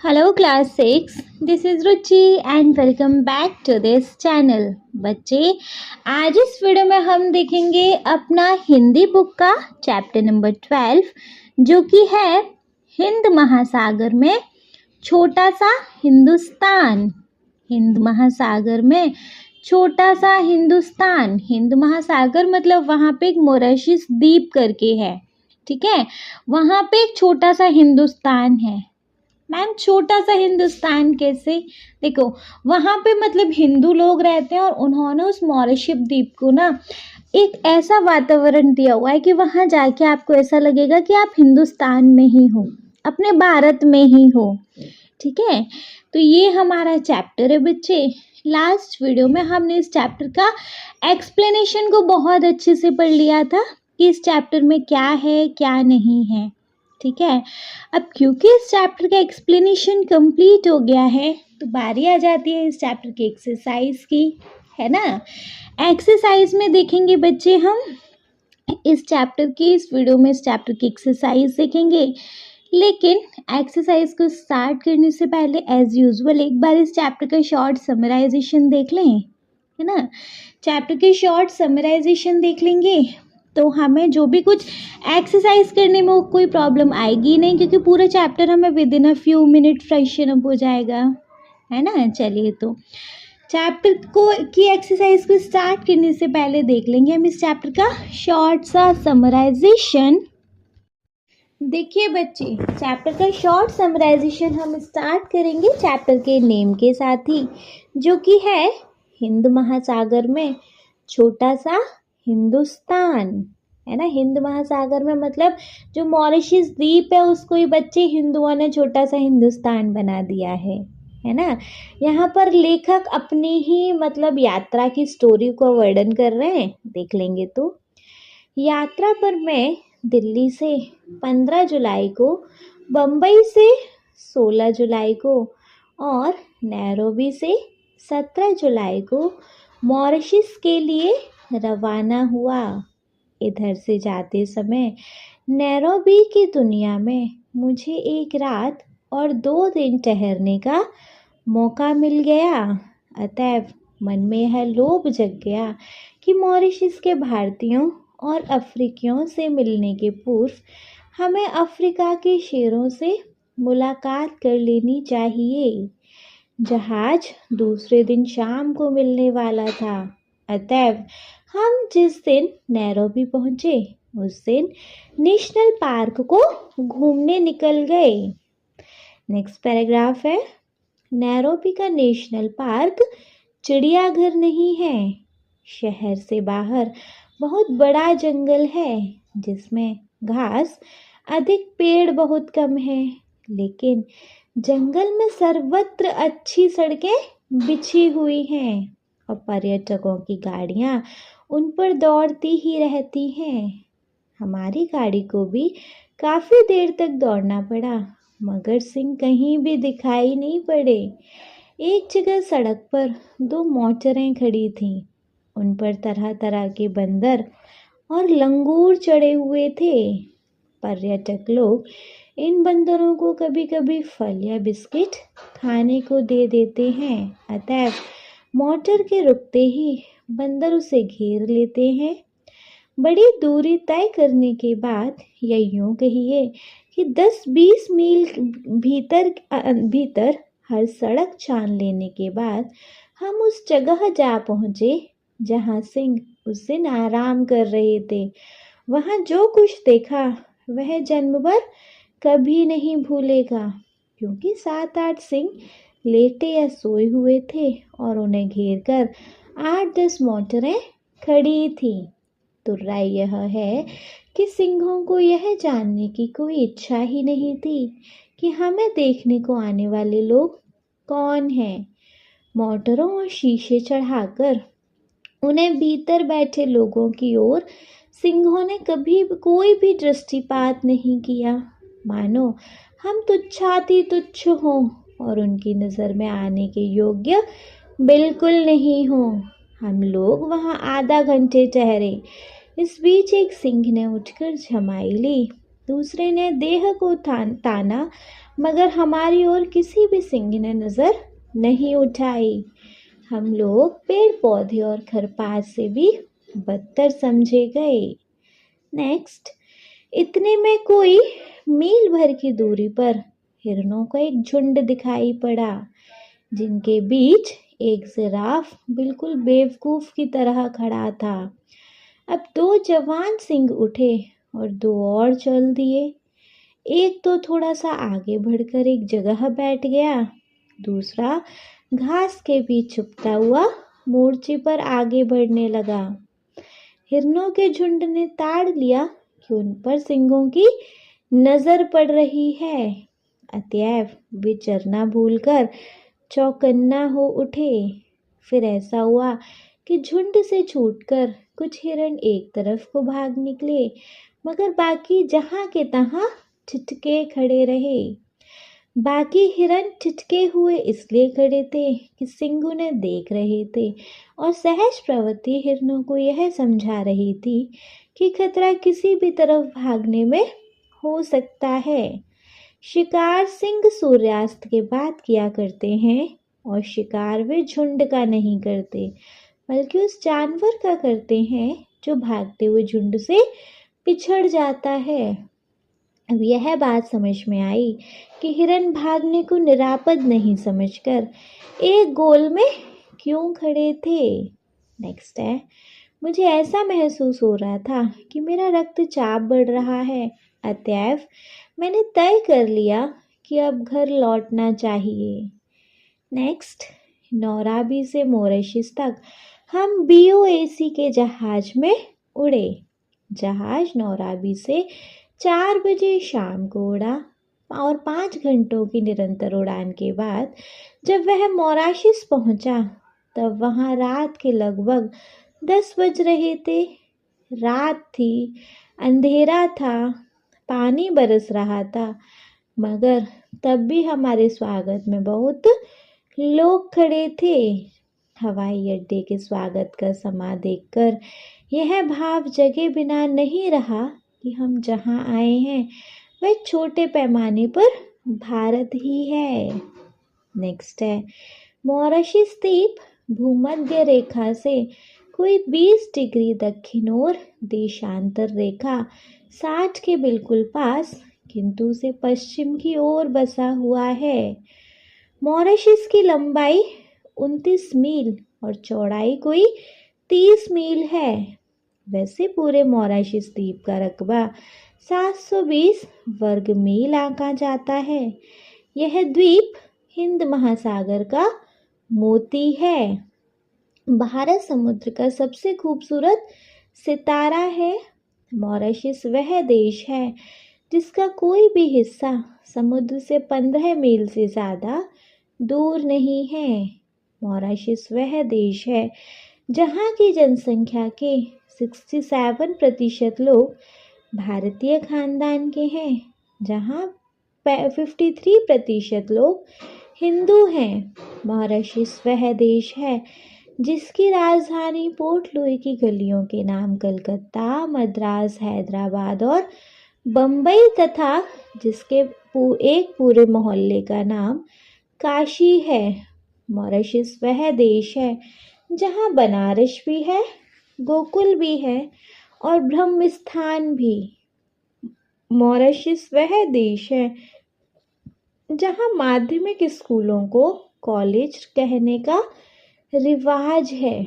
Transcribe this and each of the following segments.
Hello class 6, this is Ruchi and welcome back to this channel। बच्चे आज इस video में हम देखेंगे अपना हिंदी बुक का चैप्टर नंबर 12 जो कि है हिंद महासागर में छोटा सा हिंदुस्तान। हिंद महासागर में छोटा सा हिंदुस्तान। हिंद महासागर मतलब वहाँ पे एक मॉरिशस द्वीप करके है, ठीक है। वहाँ पे एक छोटा सा हिंदुस्तान है। मैम छोटा सा हिंदुस्तान कैसे? देखो वहाँ पे मतलब हिंदू लोग रहते हैं और उन्होंने उस मॉरिशस द्वीप को ना एक ऐसा वातावरण दिया हुआ है कि वहाँ जाके आपको ऐसा लगेगा कि आप हिंदुस्तान में ही हो, अपने भारत में ही हो, ठीक है। तो ये हमारा चैप्टर है बच्चे। लास्ट वीडियो में हमने इस चैप्टर का एक्सप्लेनेशन को बहुत अच्छे से पढ़ लिया था कि इस चैप्टर में क्या है क्या नहीं है, ठीक है। अब क्योंकि इस चैप्टर का एक्सप्लेनेशन कंप्लीट हो गया है तो बारी आ जाती है इस चैप्टर की एक्सरसाइज की, है ना। एक्सरसाइज में देखेंगे बच्चे हम इस चैप्टर की, इस वीडियो में इस चैप्टर की एक्सरसाइज देखेंगे। लेकिन एक्सरसाइज को स्टार्ट करने से पहले एज यूजुअल एक बार इस चैप्टर का शॉर्ट समराइजेशन देख लें, है ना। चैप्टर के शॉर्ट समराइजेशन देख लेंगे तो हमें जो भी कुछ एक्सरसाइज करने में कोई प्रॉब्लम आएगी नहीं, क्योंकि पूरा चैप्टर हमें with in a few minute freshen up हो जाएगा, है ना। चलिए तो चैप्टर को की एक्सरसाइज को स्टार्ट करने से पहले देख लेंगे हम इस चैप्टर का शॉर्ट सा समराइजेशन। देखिए बच्चे चैप्टर का शॉर्ट समराइजेशन हम स्टार्ट करेंगे चैप्टर के नेम के साथ ही, जो कि है हिंद महासागर में छोटा सा हिंदुस्तान, है ना। हिंद महासागर में मतलब जो मॉरिशस द्वीप है उसको ही बच्चे हिंदुओं ने छोटा सा हिंदुस्तान बना दिया है ना। यहाँ पर लेखक अपनी ही मतलब यात्रा की स्टोरी को वर्णन कर रहे हैं, देख लेंगे तो। यात्रा पर मैं दिल्ली से 15 जुलाई को, बम्बई से 16 जुलाई को और नैरोबी से 17 जुलाई को मॉरिशस के लिए रवाना हुआ। इधर से जाते समय नैरोबी की दुनिया में मुझे एक रात और 2 दिन ठहरने का मौका मिल गया। अतएव मन में यह लोभ जग गया कि मॉरिशस के भारतीयों और अफ्रीकियों से मिलने के पूर्व हमें अफ्रीका के शेरों से मुलाकात कर लेनी चाहिए। जहाज दूसरे दिन शाम को मिलने वाला था। अतएव हम जिस दिन नैरोबी पहुंचे उस दिन नेशनल पार्क को घूमने निकल गए। नेक्स्ट पैराग्राफ है, नैरोबी का नेशनल पार्क चिड़ियाघर नहीं है, शहर से बाहर बहुत बड़ा जंगल है जिसमें घास अधिक, पेड़ बहुत कम है, लेकिन जंगल में सर्वत्र अच्छी सड़कें बिछी हुई हैं और पर्यटकों की गाड़ियां उन पर दौड़ती ही रहती हैं। हमारी गाड़ी को भी काफ़ी देर तक दौड़ना पड़ा मगर सिंह कहीं भी दिखाई नहीं पड़े। एक जगह सड़क पर 2 मोटरें खड़ी थीं, उन पर तरह तरह के बंदर और लंगूर चढ़े हुए थे। पर्यटक लोग इन बंदरों को कभी कभी फल या बिस्किट खाने को दे देते हैं। अतएव मोटर के रुकते ही बंदर उसे घेर लेते हैं। बड़ी दूरी तय करने के बाद या यूं कहिए कि 10-20 मील भीतर हर सड़क छान लेने के बाद हम उस जगह जा पहुँचे जहाँ सिंह उस दिन आराम कर रहे थे। वहाँ जो कुछ देखा वह जन्म भर कभी नहीं भूलेगा, क्योंकि 7-8 सिंह लेटे या सोए हुए थे और उन्हें घेर कर 8-10 मोटरें खड़ी थी। तो राय यह है कि सिंहों को यह जानने की कोई इच्छा ही नहीं थी कि हमें देखने को आने वाले लोग कौन हैं। मोटरों और शीशे चढ़ाकर उन्हें भीतर बैठे लोगों की ओर सिंहों ने कभी कोई भी दृष्टिपात नहीं किया, मानो हम तुच्छाति तुच्छ हों और उनकी नज़र में आने के योग्य बिल्कुल नहीं हों। हम लोग वहाँ आधा घंटे ठहरे। इस बीच एक सिंह ने उठकर झमाई ली, दूसरे ने देह को ताना मगर हमारी ओर किसी भी सिंह ने नज़र नहीं उठाई। हम लोग पेड़ पौधे और खरपात से भी बदतर समझे गए। नेक्स्ट, इतने में कोई मील भर की दूरी पर हिरणों का एक झुंड दिखाई पड़ा, जिनके बीच एक जिराफ बिल्कुल बेवकूफ की तरह खड़ा था। अब दो जवान सिंह उठे और दो और चल दिए। एक तो थोड़ा सा आगे बढ़कर एक जगह बैठ गया, दूसरा घास के बीच छुपता हुआ मोर्चे पर आगे बढ़ने लगा। हिरणों के झुंड ने ताड़ लिया कि उन पर सिंहों की नजर पड़ रही है। अतएव वे चरना भूलकर चौकन्ना हो उठे। फिर ऐसा हुआ कि झुंड से छूटकर कुछ हिरण एक तरफ को भाग निकले, मगर बाकी जहां के तहां ठिठके खड़े रहे। बाकी हिरण ठिठके हुए इसलिए खड़े थे कि सिंह उन्हें देख रहे थे और सहज प्रवृत्ति हिरणों को यह समझा रही थी कि खतरा किसी भी तरफ भागने में हो सकता है। शिकार सिंह सूर्यास्त के बाद किया करते हैं और शिकार वे झुंड का नहीं करते, बल्कि उस जानवर का करते हैं जो भागते हुए झुंड से पिछड़ जाता है। अब यह बात समझ में आई कि हिरण भागने को निरापद नहीं समझकर एक गोल में क्यों खड़े थे। नेक्स्ट है, मुझे ऐसा महसूस हो रहा था कि मेरा रक्तचाप बढ़ रहा है। अतएव मैंने तय कर लिया कि अब घर लौटना चाहिए। नेक्स्ट, नौराबी से मॉरिशस तक हम BOAC के जहाज में उड़े। जहाज नौराबी से 4 बजे शाम को उड़ा और 5 घंटों की निरंतर उड़ान के बाद जब वह मॉरिशस पहुंचा, तब वहां रात के लगभग 10 बज रहे थे। रात थी, अंधेरा था, पानी बरस रहा था, मगर तब भी हमारे स्वागत में बहुत लोग खड़े थे। हवाई अड्डे के स्वागत का समा देखकर यह भाव जगे बिना नहीं रहा कि हम जहां आए हैं वह छोटे पैमाने पर भारत ही है। नेक्स्ट है, मॉरिशस द्वीप भूमध्य रेखा से कोई 20 डिग्री दक्षिण और देशांतर रेखा 60 के बिल्कुल पास, किंतु उसे पश्चिम की ओर बसा हुआ है। मॉरिशस की लंबाई 29 मील और चौड़ाई कोई 30 मील है। वैसे पूरे मॉरिशस द्वीप का रकबा 720 वर्ग मील आंका जाता है। यह द्वीप हिंद महासागर का मोती है। भारत समुद्र का सबसे खूबसूरत सितारा है। मॉरिशस वह देश है जिसका कोई भी हिस्सा समुद्र से 15 मील से ज़्यादा दूर नहीं है। मॉरिशस वह देश है जहाँ की जनसंख्या के 67% लोग भारतीय खानदान के हैं, जहाँ 53% लोग हिंदू हैं। मॉरिशस वह देश है जिसकी राजधानी पोर्ट लुई की गलियों के नाम कलकत्ता, मद्रास, हैदराबाद और बम्बई तथा जिसके एक पूरे मोहल्ले का नाम काशी है। मॉरिशस वह देश है जहाँ बनारस भी है, गोकुल भी है और ब्रह्म स्थान भी। मॉरिशस वह देश है जहाँ माध्यमिक स्कूलों को कॉलेज कहने का रिवाज है।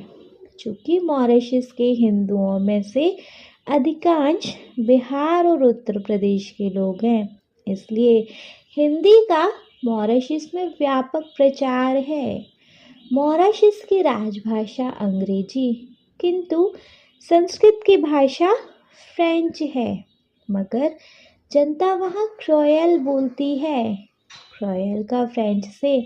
चूँकि मॉरिशस के हिंदुओं में से अधिकांश बिहार और उत्तर प्रदेश के लोग हैं, इसलिए हिंदी का मॉरिशस में व्यापक प्रचार है। मॉरिशस की राजभाषा अंग्रेजी, किंतु संस्कृत की भाषा फ्रेंच है, मगर जनता वहाँ क्रोयल बोलती है। क्रोयल का फ्रेंच से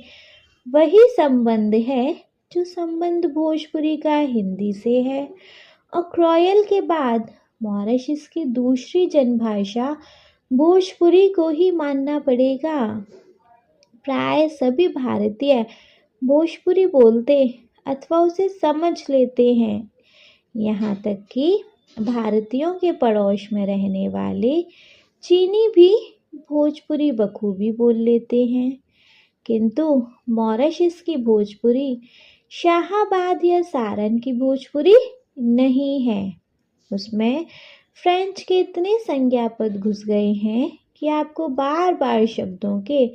वही संबंध है जो संबंध भोजपुरी का हिंदी से है, और क्रोयल के बाद मॉरिशस की दूसरी जनभाषा भोजपुरी को ही मानना पड़ेगा। प्राय सभी भारतीय भोजपुरी बोलते अथवा उसे समझ लेते हैं। यहाँ तक कि भारतीयों के पड़ोस में रहने वाले चीनी भी भोजपुरी बखूबी बोल लेते हैं, किंतु मॉरिशस की भोजपुरी शाहाबाद या सारन की भोजपुरी नहीं है। उसमें फ्रेंच के इतने संज्ञापद घुस गए हैं कि आपको बार बार शब्दों के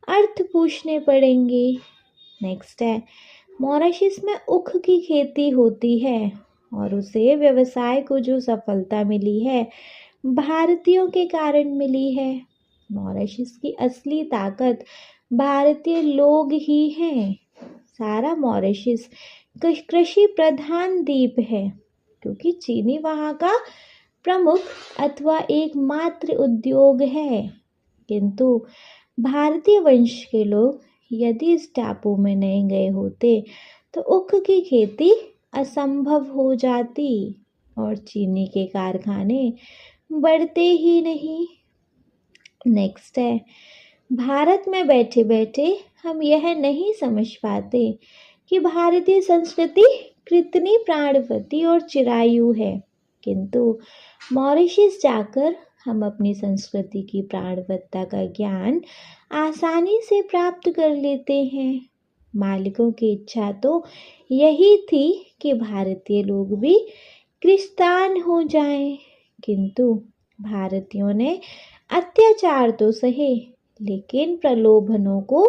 अर्थ पूछने पड़ेंगे। नेक्स्ट है, मॉरिशस में ऊख की खेती होती है और उसे व्यवसाय को जो सफलता मिली है भारतीयों के कारण मिली है। मॉरिशस की असली ताकत भारतीय लोग ही हैं। सारा मॉरिशस कृषि प्रधान द्वीप है, क्योंकि चीनी वहाँ का प्रमुख अथवा एकमात्र उद्योग है। किंतु भारतीय वंश के लोग यदि इस टापू में नहीं गए होते तो ऊख की खेती असंभव हो जाती और चीनी के कारखाने बढ़ते ही नहीं। नेक्स्ट है, भारत में बैठे बैठे हम यह नहीं समझ पाते कि भारतीय संस्कृति कितनी प्राणवती और चिरायु है, किंतु मॉरिशस जाकर हम अपनी संस्कृति की प्राणवत्ता का ज्ञान आसानी से प्राप्त कर लेते हैं। मालिकों की इच्छा तो यही थी कि भारतीय लोग भी क्रिस्तान हो जाएं, किंतु भारतीयों ने अत्याचार तो सहे लेकिन प्रलोभनों को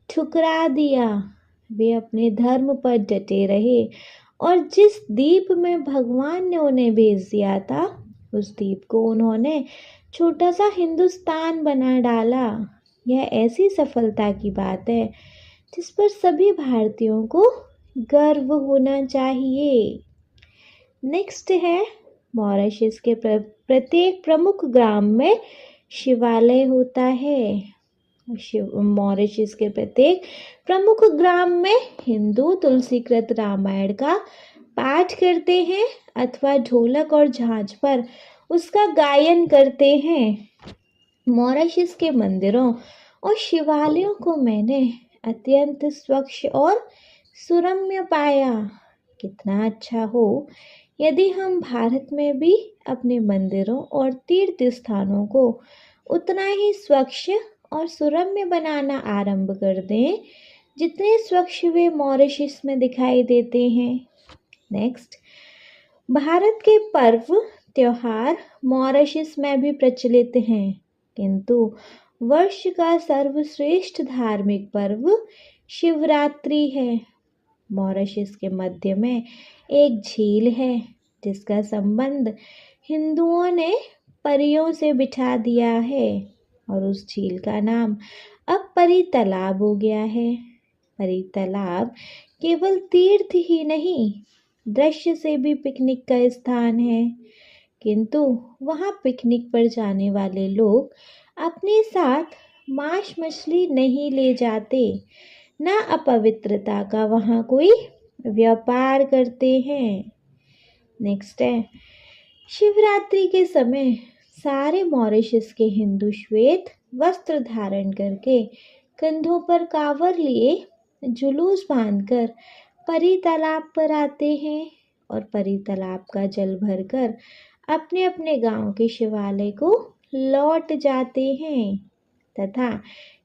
ठुकरा दिया। वे अपने धर्म पर डटे रहे और जिस द्वीप में भगवान ने उन्हें भेज दिया था उस द्वीप को उन्होंने छोटा सा हिंदुस्तान बना डाला। यह ऐसी सफलता की बात है जिस पर सभी भारतीयों को गर्व होना चाहिए। नेक्स्ट है, मॉरिशस के प्रत्येक प्रमुख ग्राम में शिवालय होता है। मॉरिशस के प्रत्येक प्रमुख ग्राम में हिंदू तुलसीकृत रामायण का पाठ करते हैं अथवा ढोलक और झांझ पर उसका गायन करते हैं। मॉरिशस के मंदिरों और शिवालयों को मैंने अत्यंत स्वच्छ और सुरम्य पाया। कितना अच्छा हो यदि हम भारत में भी अपने मंदिरों और तीर्थ स्थानों को उतना ही स्वच्छ और सुरम्य बनाना आरंभ कर दें जितने स्वच्छ वे मॉरिशस में दिखाई देते हैं। नेक्स्ट, भारत के पर्व त्योहार मॉरिशस में भी प्रचलित हैं, किंतु वर्ष का सर्वश्रेष्ठ धार्मिक पर्व शिवरात्रि है। मॉरिशस के मध्य में एक झील है जिसका संबंध हिंदुओं ने परियों से बिठा दिया है और उस झील का नाम अब परी तालाब हो गया है। परी तालाब केवल तीर्थ ही नहीं दृश्य से भी पिकनिक का स्थान है, किंतु वहाँ पिकनिक पर जाने वाले लोग अपने साथ मांस मछली नहीं ले जाते, ना अपवित्रता का वहाँ कोई व्यापार करते हैं। नेक्स्ट है, शिवरात्रि के समय सारे मॉरिशस के हिंदू श्वेत वस्त्र धारण करके कंधों पर कांवर लिए जुलूस बांधकर परी तालाब पर आते हैं और परी तालाब का जल भरकर अपने अपने गांव के शिवालय को लौट जाते हैं तथा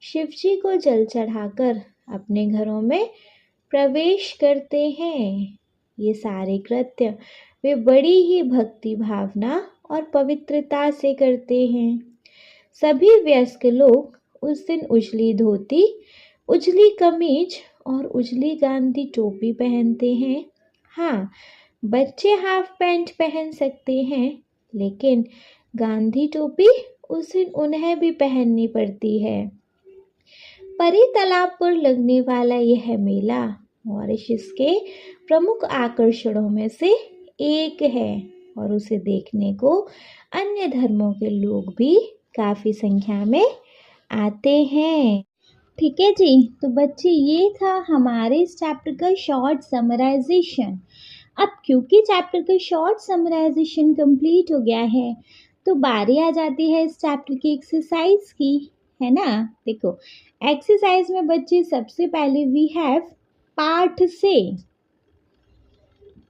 शिवजी को जल चढ़ाकर अपने घरों में प्रवेश करते हैं। ये सारे कृत्य वे बड़ी ही भक्ति भावना और पवित्रता से करते हैं। सभी वयस्क लोग उस दिन उजली धोती, उजली कमीज और उजली गांधी टोपी पहनते हैं। हाँ, बच्चे हाफ पैंट पहन सकते हैं, लेकिन गांधी टोपी उस दिन उन्हें भी पहननी पड़ती है। परी तालाब पर लगने वाला यह मेला मॉरिशस के प्रमुख आकर्षणों में से एक है और उसे देखने को अन्य धर्मों के लोग भी काफ़ी संख्या में आते हैं। ठीक है जी, तो बच्चे ये था हमारे इस चैप्टर का शॉर्ट समराइजेशन। अब क्योंकि चैप्टर का शॉर्ट समराइजेशन कंप्लीट हो गया है तो बारी आ जाती है इस चैप्टर की एक्सरसाइज की, है ना। देखो, एक्सरसाइज में बच्चे सबसे पहले वी हैव पार्ट से।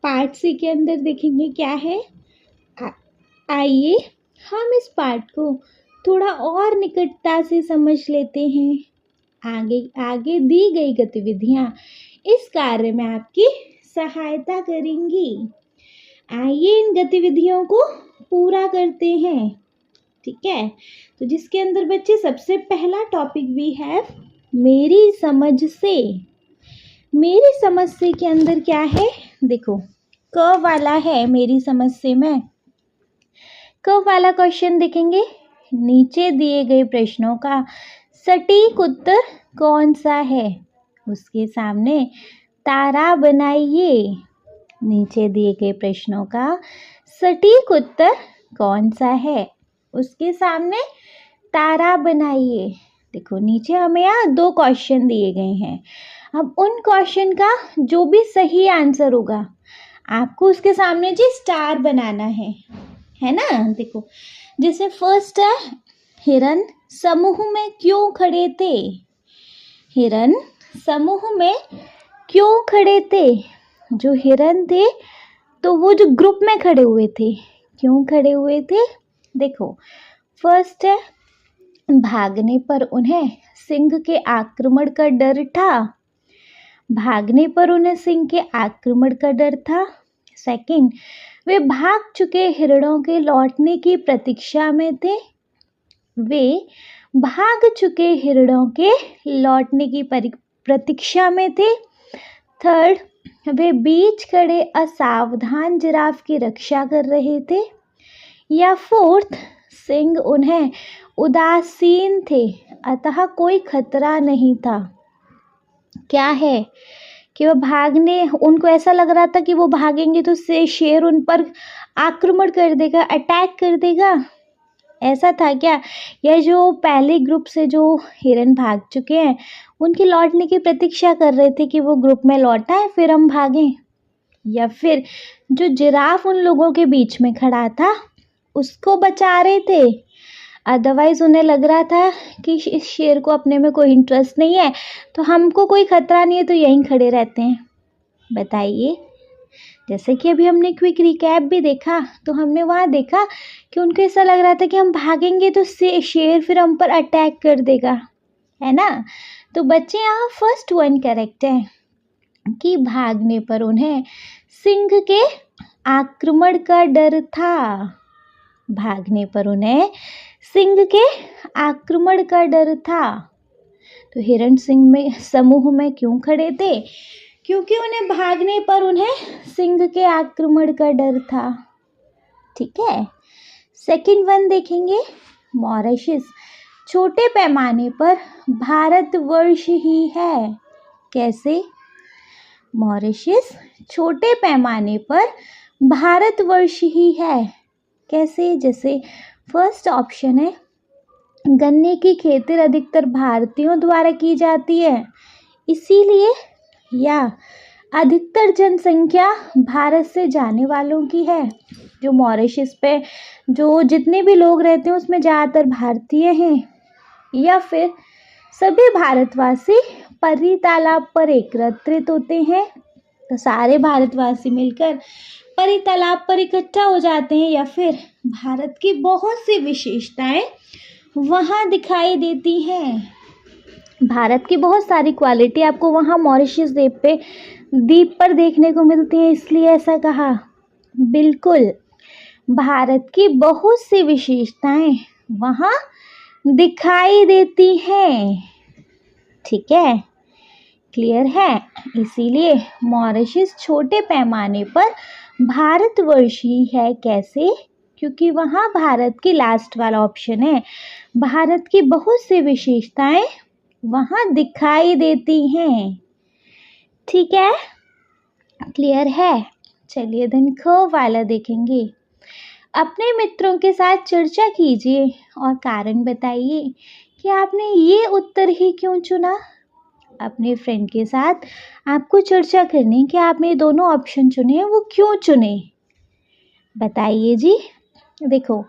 पार्ट से के अंदर देखेंगे क्या है। आइए हम इस पार्ट को थोड़ा और निकटता से समझ लेते हैं। आगे आगे दी गई गतिविधियां इस कार्य में आपकी सहायता करेंगी। आइए इन गतिविधियों को पूरा करते हैं। ठीक है, तो जिसके अंदर बच्चे सबसे पहला टॉपिक भी है मेरी समझ से। मेरी समझ से के अंदर क्या है, देखो क वाला है मेरी समझ से में। क वाला क्वेश्चन देखेंगे, नीचे दिए गए प्रश्नों का सटीक उत्तर कौन सा है, उसके सामने तारा बनाइए। नीचे दिए गए प्रश्नों का सटीक उत्तर कौन सा है, उसके सामने तारा बनाइए। देखो नीचे हमें यहाँ 2 क्वेश्चन दिए गए हैं। अब उन क्वेश्चन का जो भी सही आंसर होगा आपको उसके सामने जी स्टार बनाना है ना। देखो जैसे फर्स्ट है, हिरन समूह में क्यों खड़े थे। हिरन समूह में क्यों खड़े थे। जो हिरन थे तो वो जो ग्रुप में खड़े हुए थे, क्यों खड़े हुए थे। देखो फर्स्ट है, भागने पर उन्हें सिंह के आक्रमण का डर था। भागने पर उन्हें सिंह के आक्रमण का डर था। सेकंड, वे भाग चुके हिरणों के लौटने की प्रतीक्षा में थे। वे भाग चुके हिरणों के लौटने की प्रतीक्षा में थे। थर्ड, वे बीच खड़े असावधान जिराफ की रक्षा कर रहे थे। या फोर्थ, सिंह उन्हें उदासीन थे अतः कोई खतरा नहीं था। क्या है कि वह भागने, उनको ऐसा लग रहा था कि वो भागेंगे तो शेर उन पर आक्रमण कर देगा, अटैक कर देगा, ऐसा था क्या। यह जो पहले ग्रुप से जो हिरन भाग चुके हैं उनके लौटने की प्रतीक्षा कर रहे थे कि वो ग्रुप में लौटा है फिर हम भागें। या फिर जो जिराफ उन लोगों के बीच में खड़ा था उसको बचा रहे थे। अदरवाइज उन्हें लग रहा था कि इस शेर को अपने में कोई इंटरेस्ट नहीं है तो हमको कोई खतरा नहीं है तो यहीं खड़े रहते हैं। बताइए, जैसे कि अभी हमने क्विक रिकैप भी देखा तो हमने वहाँ देखा कि उनको ऐसा लग रहा था कि हम भागेंगे तो शेर फिर हम पर अटैक कर देगा, है ना। तो बच्चे यहाँ फर्स्ट वन करेक्ट है कि भागने पर उन्हें सिंह के आक्रमण का डर था। भागने पर उन्हें सिंह के आक्रमण का डर था। तो हिरण सिंह में समूह में क्यों खड़े थे, क्योंकि उन्हें भागने पर उन्हें सिंह के आक्रमण का डर था। ठीक है, सेकंड वन देखेंगे, मॉरिशस छोटे पैमाने पर भारतवर्ष ही है। कैसे। मॉरिशस छोटे पैमाने पर भारतवर्ष ही है। कैसे, जैसे फर्स्ट ऑप्शन है, गन्ने की खेती अधिकतर भारतीयों द्वारा की जाती है इसीलिए, या अधिकतर जनसंख्या भारत से जाने वालों की है। जो मॉरिशस पे जो जितने भी लोग रहते हैं उसमें ज़्यादातर भारतीय हैं। या फिर सभी भारतवासी परी तालाब पर एकत्रित होते हैं तो सारे भारतवासी मिलकर परी तालाब पर इकट्ठा हो जाते हैं। या फिर भारत की बहुत सी विशेषताएं वहाँ दिखाई देती हैं। भारत की बहुत सारी क्वालिटी आपको वहाँ मॉरिशस द्वीप पर देखने को मिलती है, इसलिए ऐसा कहा। बिल्कुल, भारत की बहुत सी विशेषताएं वहाँ दिखाई देती हैं। ठीक है, क्लियर है। इसीलिए मॉरिशस छोटे पैमाने पर भारतवर्ष ही है। कैसे, क्योंकि वहाँ भारत की लास्ट वाला ऑप्शन है, भारत की बहुत सी विशेषताएं वहाँ दिखाई देती हैं। ठीक है, क्लियर है। चलिए देन ख वाला देखेंगे, अपने मित्रों के साथ चर्चा कीजिए और कारण बताइए कि आपने ये उत्तर ही क्यों चुना। अपने फ्रेंड के साथ आपको चर्चा करनी कि आपने दोनों ऑप्शन चुने हैं, वो क्यों चुने बताइए जी। देखो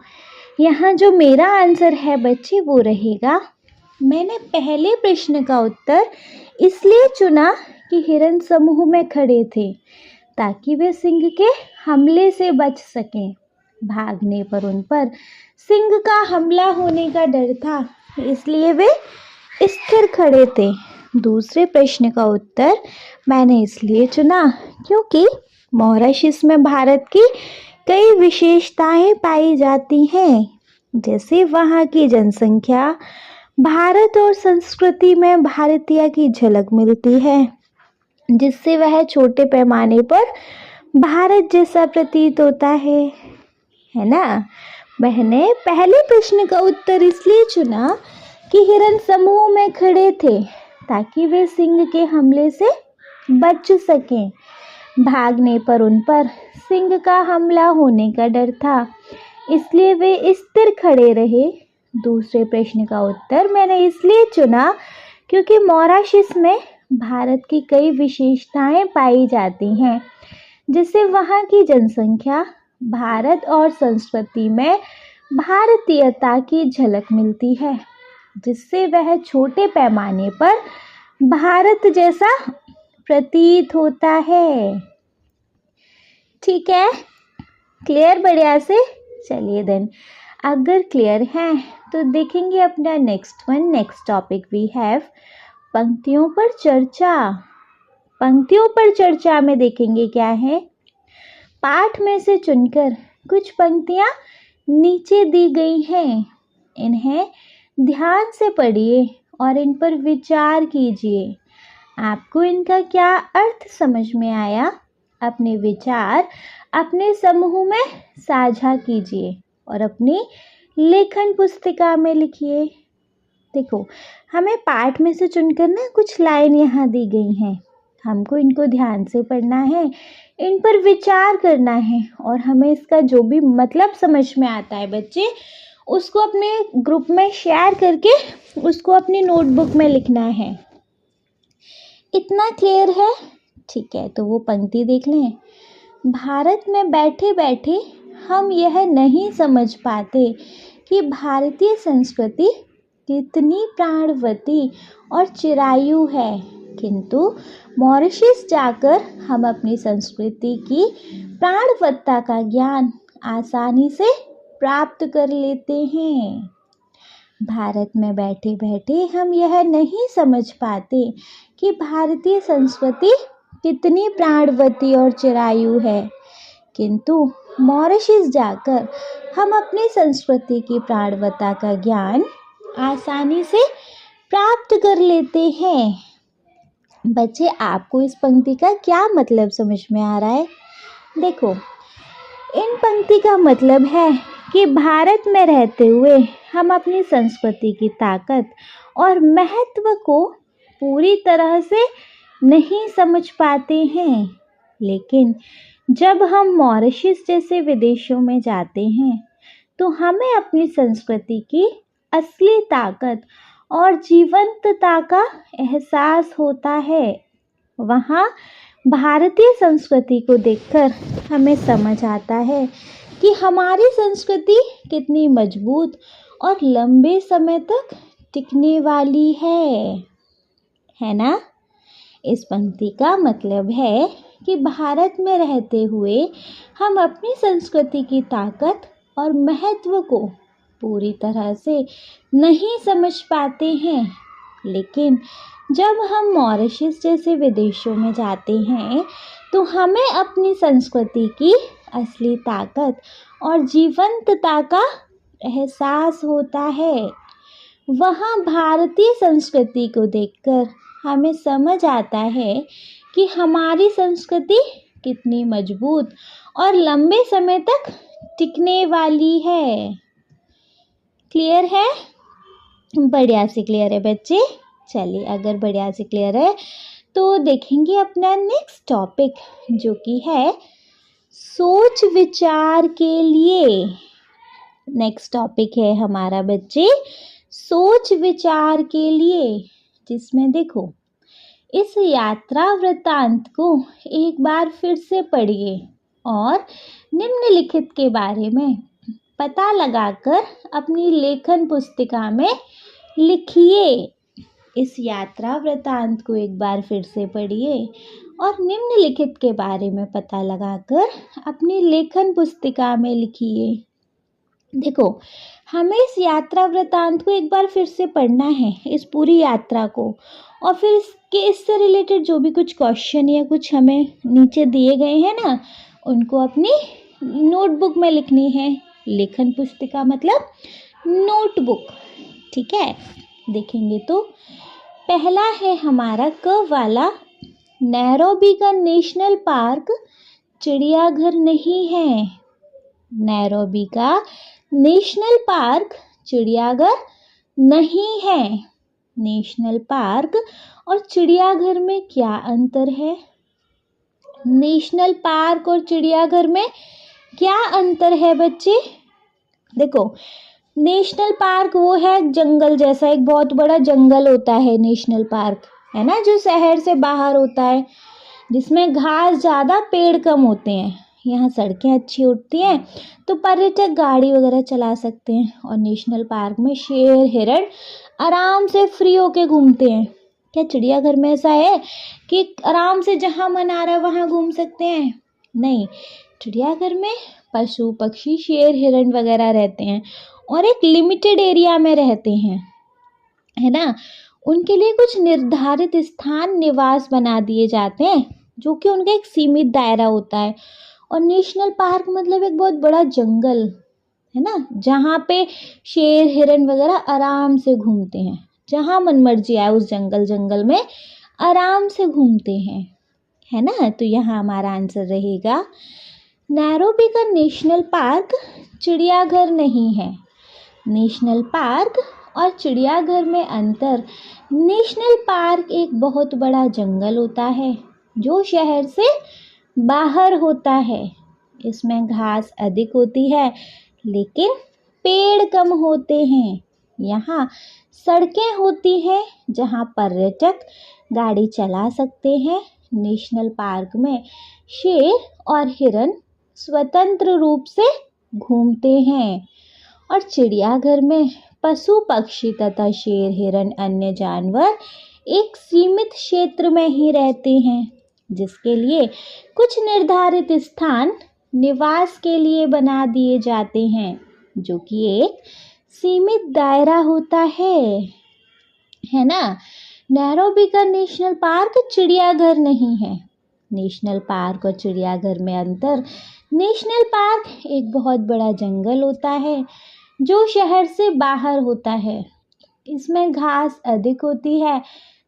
यहाँ जो मेरा आंसर है बच्चे वो रहेगा, मैंने पहले प्रश्न का उत्तर इसलिए चुना कि हिरन समूह में खड़े थे ताकि वे सिंह के हमले से बच सकें। भागने पर उन पर सिंह का हमला होने का डर था, इसलिए वे स्थिर खड़े थे। दूसरे प्रश्न का उत्तर मैंने इसलिए चुना क्योंकि मॉरिशस में भारत की कई विशेषताएं पाई जाती हैं, जैसे वहाँ की जनसंख्या, भारत और संस्कृति में भारतीय की झलक मिलती है, जिससे वह छोटे पैमाने पर भारत जैसा प्रतीत होता है ना। मैंने पहले प्रश्न का उत्तर इसलिए चुना कि हिरण समूह में खड़े थे ताकि वे सिंह के हमले से बच सकें। भागने पर उन पर सिंह का हमला होने का डर था, इसलिए वे स्थिर खड़े रहे। दूसरे प्रश्न का उत्तर मैंने इसलिए चुना क्योंकि मॉरिशस में भारत की कई विशेषताएं पाई जाती हैं, जिससे वहाँ की जनसंख्या, भारत और संस्कृति में भारतीयता की झलक मिलती है, जिससे वह छोटे पैमाने पर भारत जैसा प्रतीत होता है। ठीक है, क्लियर? बढ़िया से। चलिए देन, अगर क्लियर है तो देखेंगे अपना नेक्स्ट टॉपिक वी हैव पंक्तियों पर चर्चा। पंक्तियों पर चर्चा में देखेंगे क्या है। पाठ में से चुनकर कुछ पंक्तियां नीचे दी गई हैं, इन्हें ध्यान से पढ़िए और इन पर विचार कीजिए। आपको इनका क्या अर्थ समझ में आया? अपने विचार अपने समूह में साझा कीजिए और अपनी लेखन पुस्तिका में लिखिए। देखो, हमें पाठ में से चुनकर ना कुछ लाइन यहाँ दी गई हैं, हमको इनको ध्यान से पढ़ना है, इन पर विचार करना है और हमें इसका जो भी मतलब समझ में आता है बच्चे, उसको अपने ग्रुप में शेयर करके उसको अपनी नोटबुक में लिखना है। इतना क्लियर है? ठीक है, तो वो पंक्ति देख लें। भारत में बैठे बैठे हम यह नहीं समझ पाते कि भारतीय संस्कृति कितनी प्राणवती और चिरायु है, किंतु मॉरिशस जाकर हम अपनी संस्कृति की प्राणवत्ता का ज्ञान आसानी से प्राप्त कर लेते हैं। भारत में बैठे बैठे हम यह नहीं समझ पाते कि भारतीय संस्कृति कितनी प्राणवती और चिरायु है, किंतु मॉरिशस जाकर हम अपनी संस्कृति की प्राणवत्ता का ज्ञान आसानी से प्राप्त कर लेते हैं। बच्चे, आपको इस पंक्ति का क्या मतलब समझ में आ रहा है? देखो, इन पंक्ति का मतलब है कि भारत में रहते हुए हम अपनी संस्कृति की ताकत और महत्व को पूरी तरह से नहीं समझ पाते हैं, लेकिन जब हम मॉरिशस जैसे विदेशों में जाते हैं तो हमें अपनी संस्कृति की असली ताकत और जीवंतता का एहसास होता है। वहाँ भारतीय संस्कृति को देखकर हमें समझ आता है कि हमारी संस्कृति कितनी मजबूत और लंबे समय तक टिकने वाली है ना। इस पंक्ति का मतलब है कि भारत में रहते हुए हम अपनी संस्कृति की ताकत और महत्व को पूरी तरह से नहीं समझ पाते हैं, लेकिन जब हम मॉरिशस जैसे विदेशों में जाते हैं तो हमें अपनी संस्कृति की असली ताकत और जीवंतता का एहसास होता है। वहाँ भारतीय संस्कृति को देखकर हमें समझ आता है कि हमारी संस्कृति कितनी मजबूत और लंबे समय तक टिकने वाली है। क्लियर है? बढ़िया से क्लियर है बच्चे। चलिए, अगर बढ़िया से क्लियर है तो देखेंगे अपना नेक्स्ट टॉपिक, जो कि है सोच विचार के लिए। नेक्स्ट टॉपिक है हमारा बच्चे सोच विचार के लिए, जिसमें देखो, इस यात्रा वृत्तांत को एक बार फिर से पढ़िए और निम्नलिखित के बारे में पता लगाकर अपनी लेखन पुस्तिका में लिखिए। इस यात्रा वृतांत को एक बार फिर से पढ़िए और निम्नलिखित के बारे में पता लगाकर अपनी लेखन पुस्तिका में लिखिए। देखो, हमें इस यात्रा वृतांत को एक बार फिर से पढ़ना है, इस पूरी यात्रा को, और फिर इससे रिलेटेड जो भी कुछ क्वेश्चन या कुछ हमें नीचे दिए गए हैं ना, उनको अपनी नोटबुक में लिखनी है। लेखन पुस्तिका मतलब नोटबुक, ठीक है। देखेंगे तो पहला है हमारा क वाला, नैरोबी का नेशनल पार्क चिड़ियाघर नहीं है। नैरोबी का नेशनल पार्क चिड़ियाघर नहीं है। नेशनल पार्क और चिड़ियाघर में क्या अंतर है? नेशनल पार्क और चिड़ियाघर में क्या अंतर है बच्चे? देखो, नेशनल पार्क वो है जंगल जैसा, एक बहुत बड़ा जंगल होता है नेशनल पार्क, है ना, जो शहर से बाहर होता है, जिसमें घास ज़्यादा पेड़ कम होते हैं। यहाँ सड़कें अच्छी होती हैं तो पर्यटक गाड़ी वगैरह चला सकते हैं। और नेशनल पार्क में शेर हिरण आराम से फ्री होके घूमते हैं। क्या चिड़ियाघर में ऐसा है कि आराम से जहाँ मन आ रहा है वहाँ घूम सकते हैं? नहीं, चिड़ियाघर में पशु पक्षी शेर हिरण वगैरह रहते हैं और एक लिमिटेड एरिया में रहते हैं, है ना। उनके लिए कुछ निर्धारित स्थान निवास बना दिए जाते हैं, जो कि उनका एक सीमित दायरा होता है। और नेशनल पार्क मतलब एक बहुत बड़ा जंगल, है ना, जहाँ पे शेर हिरण वगैरह आराम से घूमते हैं, जहाँ मन मर्जी आए उस जंगल में आराम से घूमते हैं, है ना। तो यहाँ हमारा आंसर रहेगा नैरोबी का नेशनल पार्क चिड़ियाघर नहीं है। नेशनल पार्क और चिड़ियाघर में अंतर, नेशनल पार्क एक बहुत बड़ा जंगल होता है जो शहर से बाहर होता है। इसमें घास अधिक होती है लेकिन पेड़ कम होते हैं। यहाँ सड़कें होती हैं जहाँ पर्यटक गाड़ी चला सकते हैं। नेशनल पार्क में शेर और हिरण स्वतंत्र रूप से घूमते हैं और चिड़ियाघर में पशु पक्षी तथा शेर हिरण अन्य जानवर एक सीमित क्षेत्र में ही रहते हैं, जिसके लिए कुछ निर्धारित स्थान निवास के लिए बना दिए जाते हैं, जो कि एक सीमित दायरा होता है ना। नैरोबी का नेशनल पार्क चिड़ियाघर नहीं है। नेशनल पार्क और चिड़ियाघर में अंतर, नेशनल पार्क एक बहुत बड़ा जंगल होता है जो शहर से बाहर होता है। इसमें घास अधिक होती है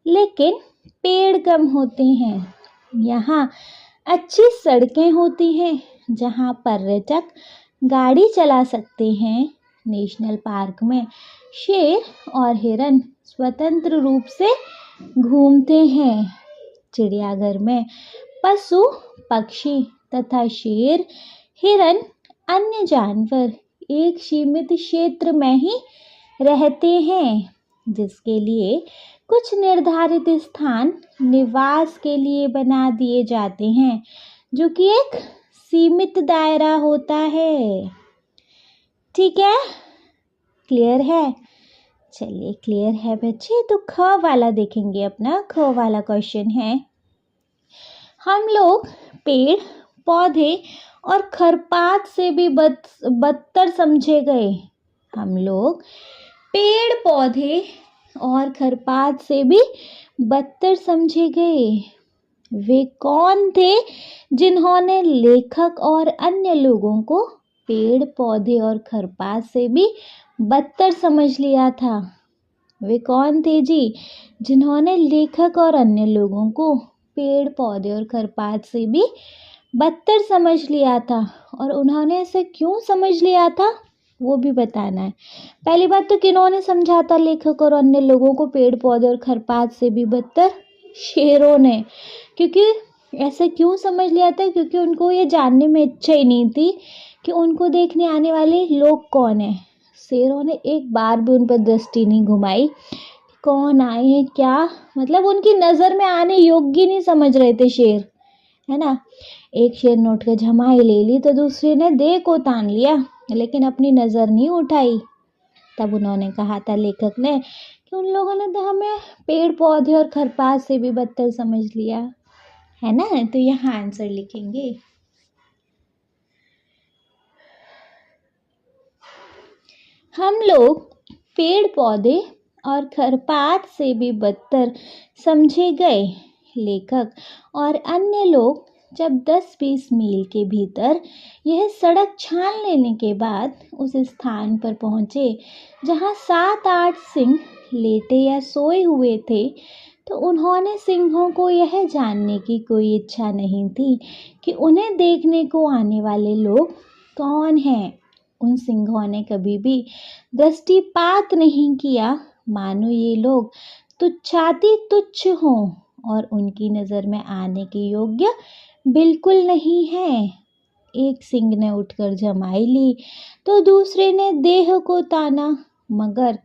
लेकिन पेड़ कम होते हैं। यहाँ अच्छी सड़कें होती हैं जहाँ पर्यटक गाड़ी चला सकते हैं। नेशनल पार्क में शेर और हिरण स्वतंत्र रूप से घूमते हैं। चिड़ियाघर में पशु पक्षी तथा शेर हिरण अन्य जानवर एक सीमित क्षेत्र में ही रहते हैं, जिसके लिए कुछ निर्धारित स्थान निवास के लिए बना दिए जाते हैं, जो कि एक सीमित दायरा होता है। ठीक है, क्लियर है? चलिए, क्लियर है बच्चे। तो ख वाला देखेंगे अपना। ख वाला क्वेश्चन है, हम लोग पेड़ पौधे और खरपात से भी बदतर समझे गए। हम लोग पेड़ पौधे और खरपात से भी बदतर समझे गए। वे कौन थे जिन्होंने लेखक और अन्य लोगों को पेड़ पौधे और खरपात से भी बदतर समझ लिया था? वे कौन थे जी जिन्होंने लेखक और अन्य लोगों को पेड़ पौधे और खरपात से भी बदतर समझ लिया था? और उन्होंने ऐसे क्यों समझ लिया था वो भी बताना है। पहली बात तो किन्होंने समझा था लेखक और अन्य लोगों को पेड़ पौधे और खरपात से भी बदतर? शेरों ने। क्योंकि ऐसे क्यों समझ लिया था? क्योंकि उनको ये जानने में इच्छा ही नहीं थी कि उनको देखने आने वाले लोग कौन हैं। शेरों ने एक बार भी उन पर दृष्टि नहीं घुमाई, कौन आए हैं क्या, मतलब उनकी नज़र में आने योग्य नहीं समझ रहे थे शेर, है ना। एक शेर ने उठ कर झमाई ले ली तो दूसरे ने देह को तान लिया, लेकिन अपनी नज़र नहीं उठाई। तब उन्होंने कहा था लेखक ने कि तो उन लोगों ने तो हमें पेड़ पौधे और खरपात से भी बदतर समझ लिया, है ना। तो यहाँ आंसर लिखेंगे। हम लोग पेड़ पौधे और खरपात से भी बदतर समझे गए। लेखक और अन्य लोग जब 10-20 मील के भीतर यह सड़क छान लेने के बाद उस स्थान पर पहुँचे जहाँ 7-8 सिंह लेटे या सोए हुए थे, तो उन्होंने सिंहों को यह जानने की कोई इच्छा नहीं थी कि उन्हें देखने को आने वाले लोग कौन हैं। उन सिंहों ने कभी भी दृष्टिपात नहीं किया, मानो ये लोग तुच्छाति तुच्छ हों और उनकी नज़र में आने के योग्य बिल्कुल नहीं है। एक सिंह ने उठकर जमाई ली तो दूसरे ने देह को ताना, मगर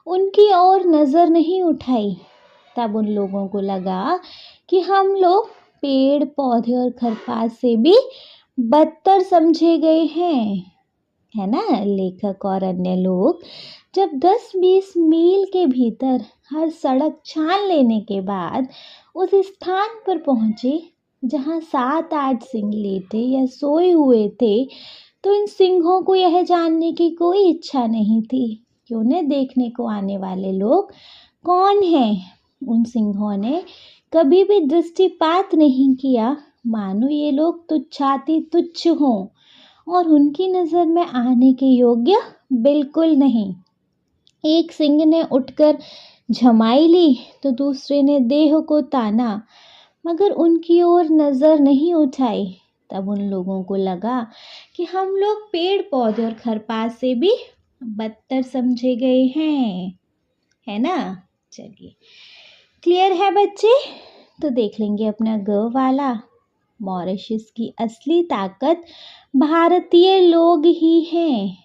उनकी ओर नज़र नहीं उठाई। तब उन लोगों को लगा कि हम लोग पेड़ पौधे और खरपात से भी बदतर समझे गए हैं, है ना। लेखक और अन्य लोग जब 10-20 मील के भीतर हर सड़क छान लेने के बाद उस स्थान पर पहुँचे जहाँ 7-8 सिंह लेटे या सोए हुए थे, तो इन सिंहों को यह जानने की कोई इच्छा नहीं थी कि उन्हें देखने को आने वाले लोग कौन हैं। उन सिंहों ने कभी भी दृष्टिपात नहीं किया, मानो ये लोग तुच्छाति तुच्छ हों और उनकी नज़र में आने के योग्य बिल्कुल नहीं। एक सिंह ने उठकर झमाई ली तो दूसरे ने देह को ताना, मगर उनकी ओर नज़र नहीं उठाई। तब उन लोगों को लगा कि हम लोग पेड़ पौधे और खरपात से भी बदतर समझे गए हैं, है ना। चलिए, क्लियर है बच्चे। तो देख लेंगे अपना ग वाला। मॉरिशस की असली ताकत भारतीय लोग ही हैं।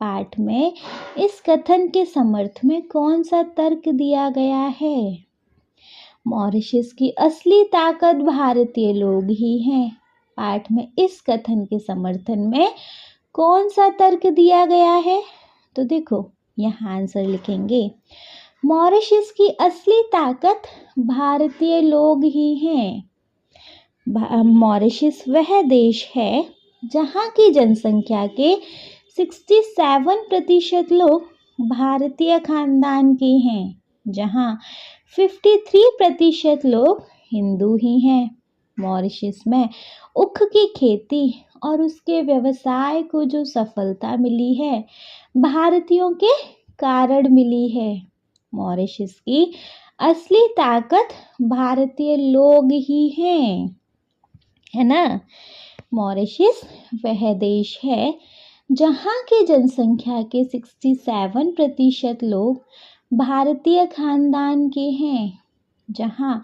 पाठ में इस कथन के समर्थ में कौन सा तर्क दिया गया है? मॉरिशस की असली ताकत भारतीय लोग ही हैं। पाठ में इस कथन के समर्थन में कौन सा तर्क दिया गया है? तो देखो, यहाँ आंसर लिखेंगे। मॉरिशस की असली ताकत भारतीय लोग ही हैं। मॉरिशस वह देश है जहाँ की जनसंख्या के 67% लोग भारतीय खानदान के हैं, जहाँ 53% लोग हिंदू ही हैं। मॉरिशस में ऊख की खेती और उसके व्यवसाय को जो सफलता मिली है, भारतीयों के कारण मिली है। मॉरिशस की असली ताकत भारतीय लोग ही हैं, है ना। मॉरिशस वह देश है जहाँ की जनसंख्या के 67% लोग भारतीय खानदान के हैं, जहाँ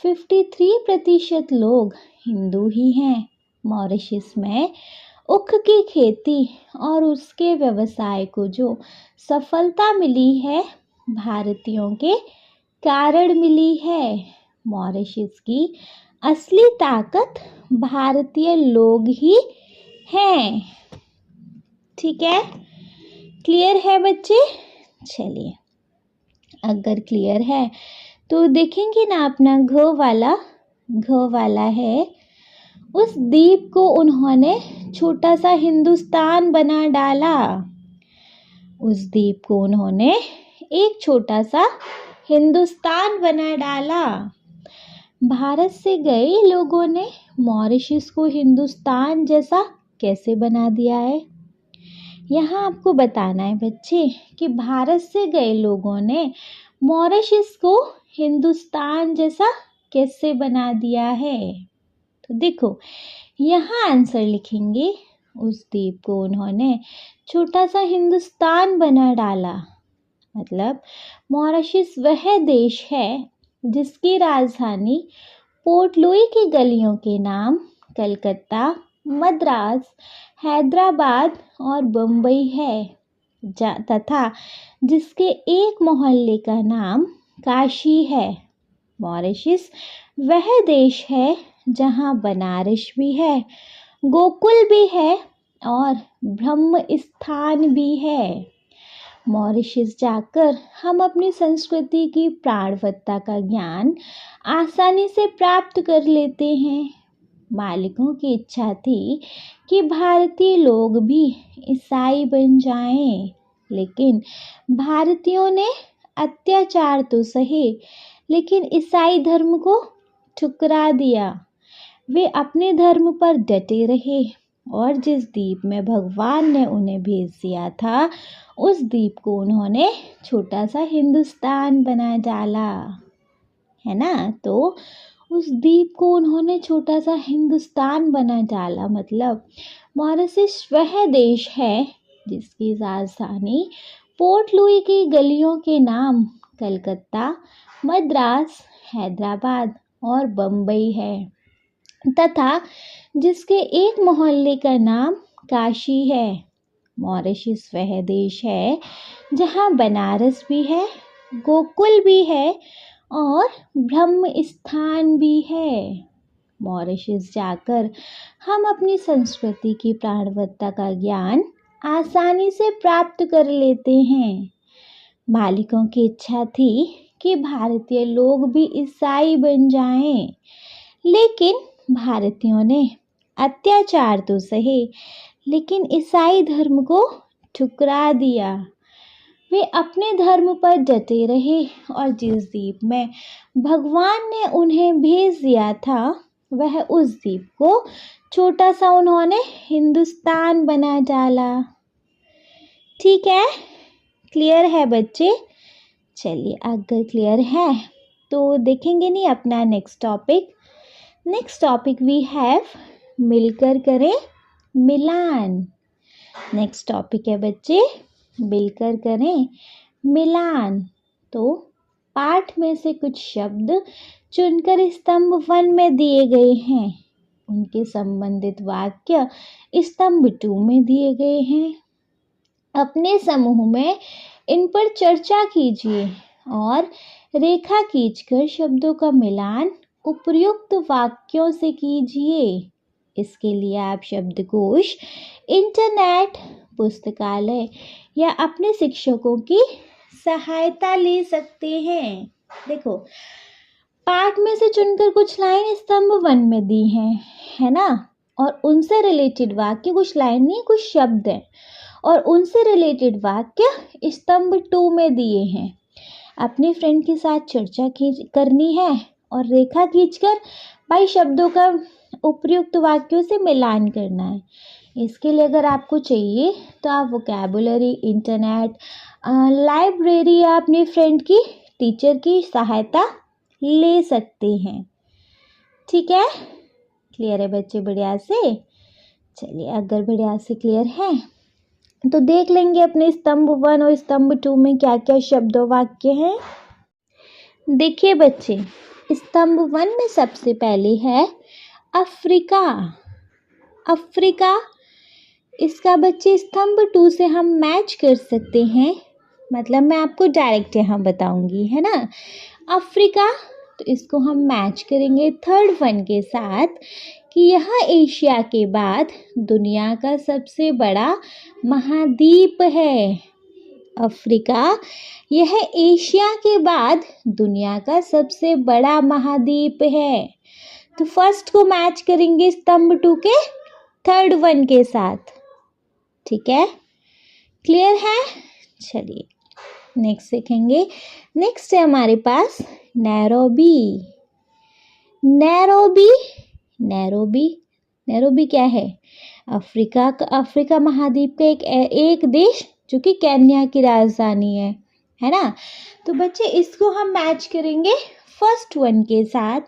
53% लोग हिंदू ही हैं। मॉरिशस में ऊख की खेती और उसके व्यवसाय को जो सफलता मिली है, भारतीयों के कारण मिली है। मॉरिशस की असली ताकत भारतीय लोग ही हैं। ठीक है, क्लियर है बच्चे। चलिए, अगर क्लियर है तो देखेंगे ना अपना घ वाला है। उस द्वीप को उन्होंने छोटा सा हिंदुस्तान बना डाला। उस द्वीप को उन्होंने एक छोटा सा हिंदुस्तान बना डाला। भारत से गए लोगों ने मॉरिशस को हिंदुस्तान जैसा कैसे बना दिया है? यहाँ आपको बताना है बच्चे कि भारत से गए लोगों ने मॉरिशस को हिंदुस्तान जैसा कैसे बना दिया है। तो देखो, यहाँ आंसर लिखेंगे। उस द्वीप को उन्होंने छोटा सा हिंदुस्तान बना डाला। मतलब मॉरिशस वह देश है जिसकी राजधानी पोर्ट लुई की गलियों के नाम कलकत्ता, मद्रास, हैदराबाद और बम्बई है, तथा जिसके एक मोहल्ले का नाम काशी है। मॉरिशस वह देश है जहाँ बनारस भी है, गोकुल भी है और ब्रह्म स्थान भी है। मॉरिशस जाकर हम अपनी संस्कृति की प्राणवत्ता का ज्ञान आसानी से प्राप्त कर लेते हैं। मालिकों की इच्छा थी कि भारतीय लोग भी ईसाई बन जाएं, लेकिन भारतीयों ने अत्याचार तो सहे, लेकिन ईसाई धर्म को ठुकरा दिया। वे अपने धर्म पर डटे रहे और जिस द्वीप में भगवान ने उन्हें भेज दिया था, उस द्वीप को उन्होंने छोटा सा हिंदुस्तान बना डाला, है ना। तो उस द्वीप को उन्होंने छोटा सा हिंदुस्तान बना डाला, मतलब मॉरिशस वह देश है जिसकी राजधानी पोर्ट लुई की गलियों के नाम कलकत्ता, मद्रास, हैदराबाद और बम्बई है, तथा जिसके एक मोहल्ले का नाम काशी है। मॉरिशस वह देश है जहाँ बनारस भी है, गोकुल भी है और ब्रह्म स्थान भी है। मॉरिशस जाकर हम अपनी संस्कृति की प्राणवत्ता का ज्ञान आसानी से प्राप्त कर लेते हैं। मालिकों की इच्छा थी कि भारतीय लोग भी ईसाई बन जाएं, लेकिन भारतीयों ने अत्याचार तो सहे, लेकिन ईसाई धर्म को ठुकरा दिया। वे अपने धर्म पर डटे रहे और जिस द्वीप में भगवान ने उन्हें भेज दिया था, वह उस द्वीप को छोटा सा उन्होंने हिंदुस्तान बना डाला। ठीक है, क्लियर है बच्चे? चलिए, अगर क्लियर है तो देखेंगे नहीं अपना next topic. Next topic we have मिलकर करें मिलान। नेक्स्ट टॉपिक है बच्चे मिलकर करें मिलान। तो पाठ में से कुछ शब्द चुनकर स्तंभ 1 में दिए गए हैं, उनके संबंधित वाक्य स्तंभ 2 में दिए गए हैं। अपने समूह में इन पर चर्चा कीजिए और रेखा खींचकर शब्दों का मिलान उपर्युक्त वाक्यों से कीजिए। इसके लिए आप शब्दकोश, इंटरनेट, पुस्तकालय या अपने शिक्षकों की सहायता ले सकते हैं। देखो, पाठ में से चुनकर कुछ लाइन स्तंभ 1 में दी हैं, है ना, और उनसे रिलेटेड वाक्य, कुछ लाइन नहीं कुछ शब्द हैं, और उनसे रिलेटेड वाक्य स्तंभ 2 में दिए हैं। अपने फ्रेंड के साथ चर्चा करनी है और रेखा खींचकर भाई शब्दों का उपयुक्त वाक्यों से मिलान करना है। इसके लिए अगर आपको चाहिए तो आप वोकैबुलरी, इंटरनेट, लाइब्रेरी या अपने फ्रेंड की, टीचर की सहायता ले सकते हैं। ठीक है, क्लियर है बच्चे? बढ़िया से। चलिए, अगर बढ़िया से क्लियर है तो देख लेंगे अपने स्तंभ 1 और स्तंभ 2 में क्या क्या शब्द और वाक्य हैं। देखिए बच्चे, स्तंभ 1 में सबसे पहले है अफ्रीका। अफ्रीका, इसका बच्चे स्तंभ 2 से हम मैच कर सकते हैं, मतलब मैं आपको डायरेक्ट यहाँ बताऊंगी, है ना। अफ्रीका, तो इसको हम मैच करेंगे थर्ड 1 के साथ कि यह एशिया के बाद दुनिया का सबसे बड़ा महाद्वीप है। अफ्रीका, यह एशिया के बाद दुनिया का सबसे बड़ा महाद्वीप है। तो फर्स्ट को मैच करेंगे स्तंभ 2 के थर्ड 1 के साथ। ठीक है, क्लियर है? चलिए नेक्स्ट देखेंगे। नेक्स्ट है हमारे पास नैरोबी। नैरोबी, नैरोबी, नैरोबी क्या है? अफ्रीका महाद्वीप का एक देश जो कि केन्या की राजधानी है ना। तो बच्चे इसको हम मैच करेंगे फर्स्ट 1 के साथ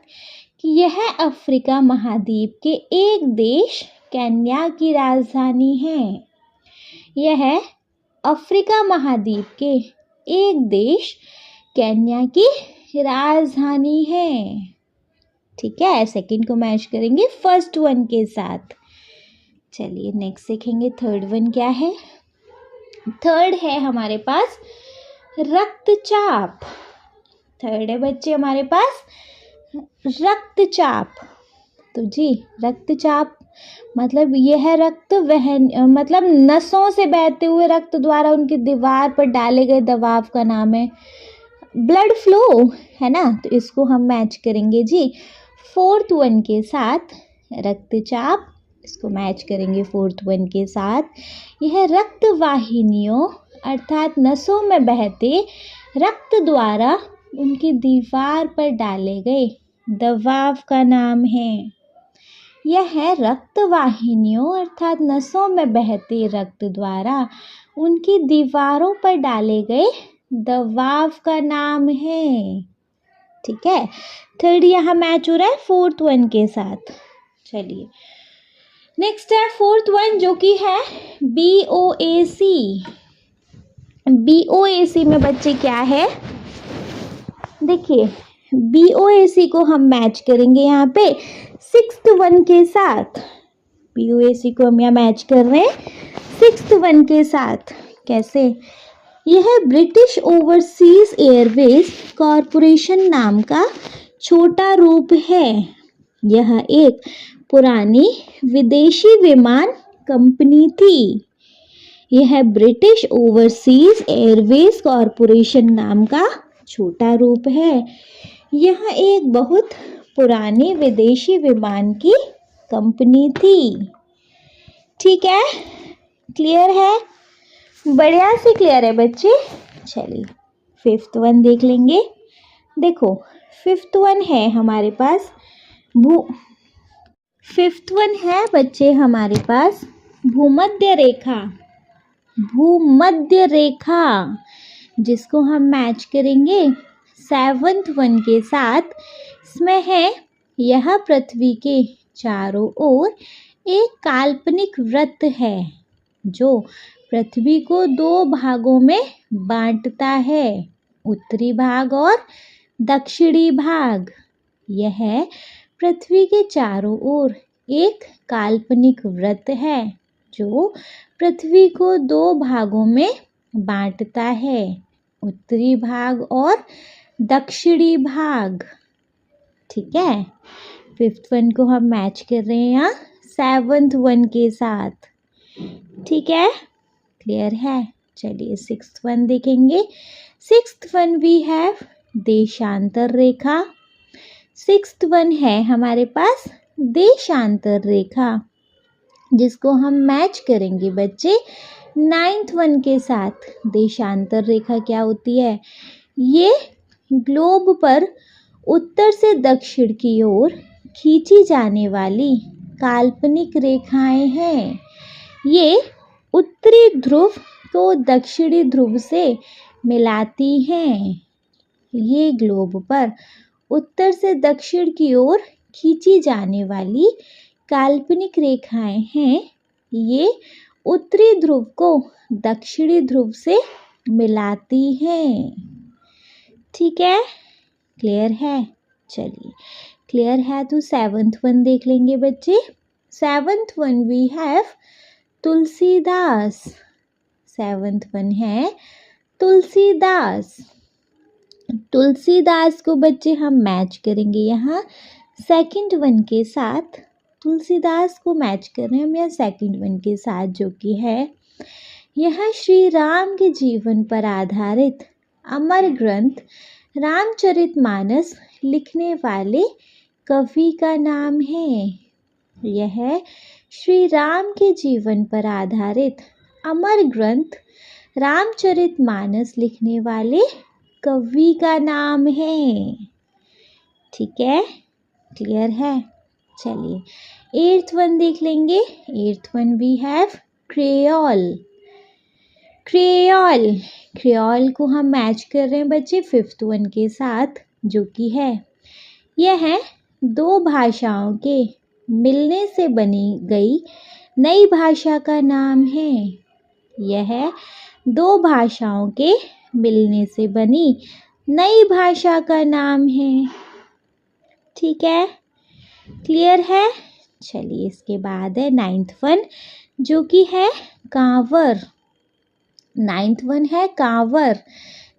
कि यह अफ्रीका महाद्वीप के एक देश केन्या की राजधानी है। यह अफ्रीका महाद्वीप के एक देश केन्या की राजधानी है। ठीक है, सेकंड को मैच करेंगे फर्स्ट 1 के साथ। चलिए नेक्स्ट देखेंगे थर्ड 1 क्या है। थर्ड है हमारे पास रक्तचाप। थर्ड है बच्चे हमारे पास रक्तचाप। तो जी रक्तचाप मतलब यह रक्त वहन मतलब नसों से बहते हुए रक्त द्वारा उनकी दीवार पर डाले गए दबाव का नाम है ब्लड फ्लो, है ना। तो इसको हम मैच करेंगे जी फोर्थ वन के साथ, रक्तचाप, इसको मैच करेंगे फोर्थ वन के साथ। यह रक्त वाहिनियों अर्थात नसों में बहते रक्त द्वारा उनकी दीवार पर डाले गए दबाव का नाम है। यह है रक्त वाहिनियों अर्थात नसों में बहते रक्त द्वारा उनकी दीवारों पर डाले गए दबाव का नाम है। ठीक है, थर्ड यहाँ मैच हो रहा है फोर्थ वन के साथ। चलिए नेक्स्ट है फोर्थ वन जो कि है BOAC। BOAC में बच्चे क्या है, देखिए BOAC को हम मैच करेंगे यहाँ पे सिक्स्थ वन के साथ। BOAC को हम यहाँ मैच कर रहे हैं सिक्स्थ वन के साथ। कैसे, यह ब्रिटिश ओवरसीज एयरवेज कॉरपोरेशन नाम का छोटा रूप है। यह एक पुरानी विदेशी विमान कंपनी थी। यह ब्रिटिश ओवरसीज एयरवेज कॉरपोरेशन नाम का छोटा रूप है। यह एक बहुत पुरानी विदेशी विमान की कंपनी थी। ठीक है, क्लियर है, बढ़िया से क्लियर है बच्चे। चलिए फिफ्थ वन देख लेंगे। देखो फिफ्थ वन है हमारे पास फिफ्थ वन है बच्चे हमारे पास भूमध्य रेखा। भूमध्य रेखा जिसको हम मैच करेंगे सेवंथ वन के साथ। इसमें है यह पृथ्वी के चारों ओर एक काल्पनिक वृत्त है जो पृथ्वी को दो भागों में बांटता है, उत्तरी भाग और दक्षिणी भाग। यह पृथ्वी के चारों ओर एक काल्पनिक वृत्त है जो पृथ्वी को दो भागों में बांटता है, उत्तरी भाग और दक्षिणी भाग। ठीक है, फिफ्थ वन को हम मैच कर रहे हैं यहाँ सेवंथ वन के साथ। ठीक है, क्लियर है। चलिए सिक्स्थ वन देखेंगे। सिक्स्थ वन वी हैव देशांतर रेखा। सिक्स्थ वन है हमारे पास देशांतर रेखा जिसको हम मैच करेंगे बच्चे नाइन्थ वन के साथ। देशांतर रेखा क्या होती है, ये ग्लोब पर उत्तर से दक्षिण की ओर खींची जाने वाली काल्पनिक रेखाएं हैं। ये उत्तरी ध्रुव को दक्षिणी ध्रुव से मिलाती हैं। ये ग्लोब पर उत्तर से दक्षिण की ओर खींची जाने वाली काल्पनिक रेखाएं हैं। ये उत्तरी ध्रुव को दक्षिणी ध्रुव से मिलाती हैं। ठीक है, क्लियर है। चलिए क्लियर है तो सेवंथ वन देख लेंगे बच्चे। Seventh one we have Tulsidas. Seventh one है तुलसीदास। तुलसीदास को बच्चे हम मैच करेंगे यहाँ सेकंड वन के साथ। तुलसीदास को मैच कर रहे हैं हम यहाँ सेकंड वन के साथ जो कि है यह श्री राम के जीवन पर आधारित अमर ग्रंथ रामचरितमानस लिखने वाले कवि का नाम है। यह श्री राम के जीवन पर आधारित अमर ग्रंथ रामचरितमानस लिखने वाले कवि का नाम है। ठीक है, क्लियर है। चलिए एट्थ वन देख लेंगे। Eighth one we have Creole. Creole, Creole को हम मैच कर रहे हैं बच्चे फिफ्थ वन के साथ जो कि है यह है दो भाषाओं के मिलने से बनी गई नई भाषा का नाम है। यह दो भाषाओं के मिलने से बनी नई भाषा का नाम है। ठीक है, क्लियर है। चलिए इसके बाद है नाइन्थ वन जो कि है कांवर। नाइन्थ वन है कांवर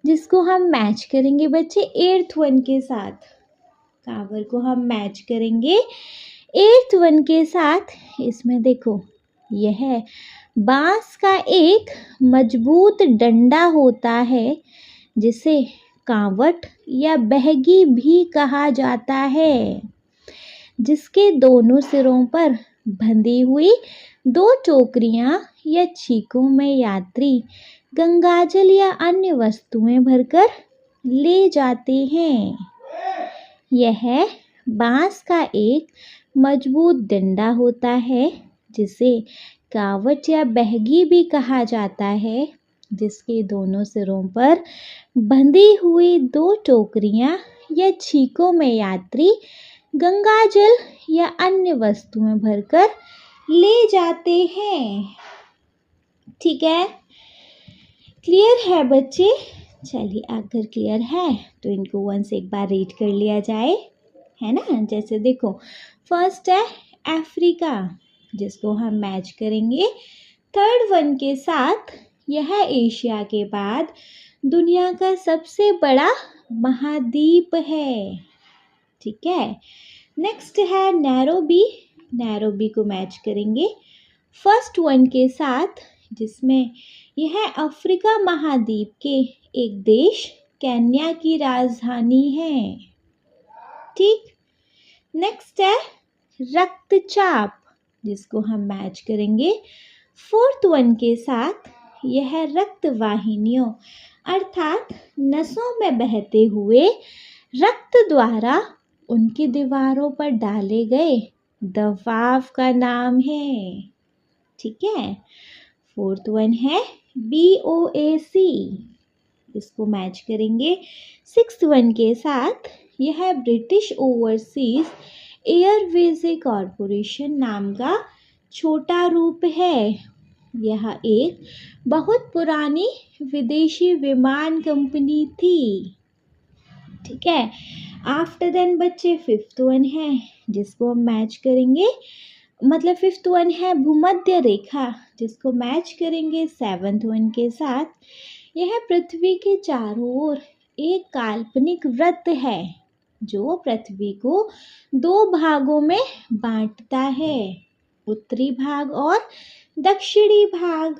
जिसको हम मैच करेंगे बच्चे एट्थ वन के साथ। कांवर को हम मैच करेंगे 8th वन के साथ इसमें देखो, यह बांस का एक मजबूत डंडा होता है जिसे कावट या बहगी भी कहा जाता है, जिसके दोनों सिरों पर बंधी हुई 2 टोकरियां या छीकों में यात्री गंगाजल या अन्य वस्तुएं भरकर ले जाते हैं। यह बांस का एक मजबूत डंडा होता है जिसे कावट या बहगी भी कहा जाता है, जिसके दोनों सिरों पर बंधी हुई 2 टोकरियां या छीकों में यात्री गंगाजल या अन्य वस्तुएं भरकर ले जाते हैं। ठीक है, क्लियर है बच्चे? चलिए, अगर क्लियर है तो इनको वंस एक बार रीड कर लिया जाए, है ना। जैसे देखो, फर्स्ट है अफ्रीका, जिसको हम मैच करेंगे 3rd वन के साथ। यह एशिया के बाद दुनिया का सबसे बड़ा महाद्वीप है। ठीक है, नेक्स्ट है नैरोबी। नैरोबी को मैच करेंगे 1st वन के साथ, जिसमें यह अफ्रीका महाद्वीप के एक देश केन्या की राजधानी है। ठीक, नेक्स्ट है रक्तचाप, जिसको हम मैच करेंगे 4th वन के साथ। यह रक्त वाहिनियों अर्थात नसों में बहते हुए रक्त द्वारा उनकी दीवारों पर डाले गए दबाव का नाम है। ठीक है, 4th वन है BOAC, इसको मैच करेंगे 6th वन के साथ। यह ब्रिटिश ओवरसीज एयरवेज कॉरपोरेशन नाम का छोटा रूप है। यह एक बहुत पुरानी विदेशी विमान कंपनी थी। ठीक है, आफ्टर देन बच्चे 5th वन है, जिसको हम मैच करेंगे, मतलब 5th वन है भूमध्य रेखा, जिसको मैच करेंगे 7th वन के साथ। यह पृथ्वी के चारों ओर एक काल्पनिक वृत्त है जो पृथ्वी को 2 भागों में बांटता है, उत्तरी भाग और दक्षिणी भाग।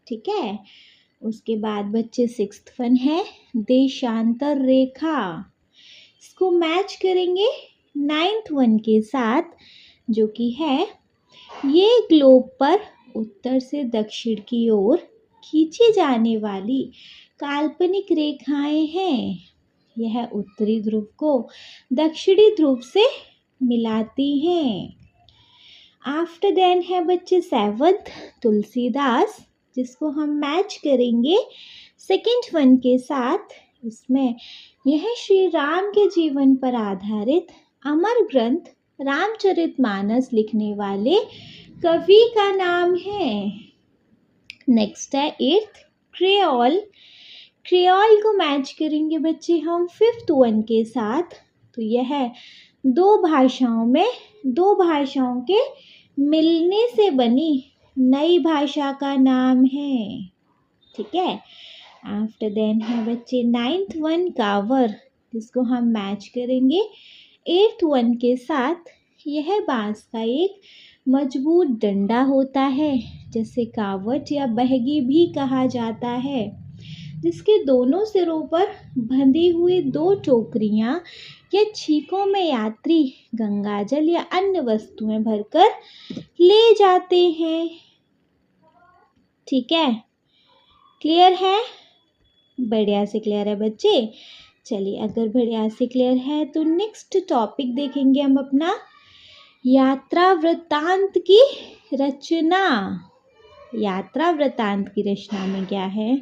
ठीक है, उसके बाद बच्चे 6th वन है देशांतर रेखा, इसको मैच करेंगे 9th वन के साथ, जो कि है ये ग्लोब पर उत्तर से दक्षिण की ओर खींची जाने वाली काल्पनिक रेखाएं हैं। यह उत्तरी ध्रुव को दक्षिणी ध्रुव से मिलाती हैं। आफ्टर देन है बच्चे 7th तुलसीदास, जिसको हम मैच करेंगे 2nd वन के साथ। इसमें यह श्री राम के जीवन पर आधारित अमर ग्रंथ रामचरितमानस लिखने वाले कवि का नाम है। नेक्स्ट है 8th क्रेओल। क्रेओल को मैच करेंगे बच्चे हम 5th वन के साथ। तो यह 2 भाषाओं के मिलने से बनी नई भाषा का नाम है। ठीक है, आफ्टर देन है बच्चे 9th वन कावर, जिसको हम मैच करेंगे 8th वन के साथ। यह बांस का एक मजबूत डंडा होता है, जिसे कावट या बहगी भी कहा जाता है, जिसके दोनों सिरों पर बंधी हुई 2 टोकरियां या छीकों में यात्री गंगाजल या अन्य वस्तुएं भरकर ले जाते हैं। ठीक है, क्लियर है? बढ़िया से क्लियर है बच्चे। चलिए, अगर बढ़िया से क्लियर है तो नेक्स्ट टॉपिक देखेंगे हम अपना यात्रा वृत्तांत की रचना। यात्रा वृत्तांत की रचना में क्या है?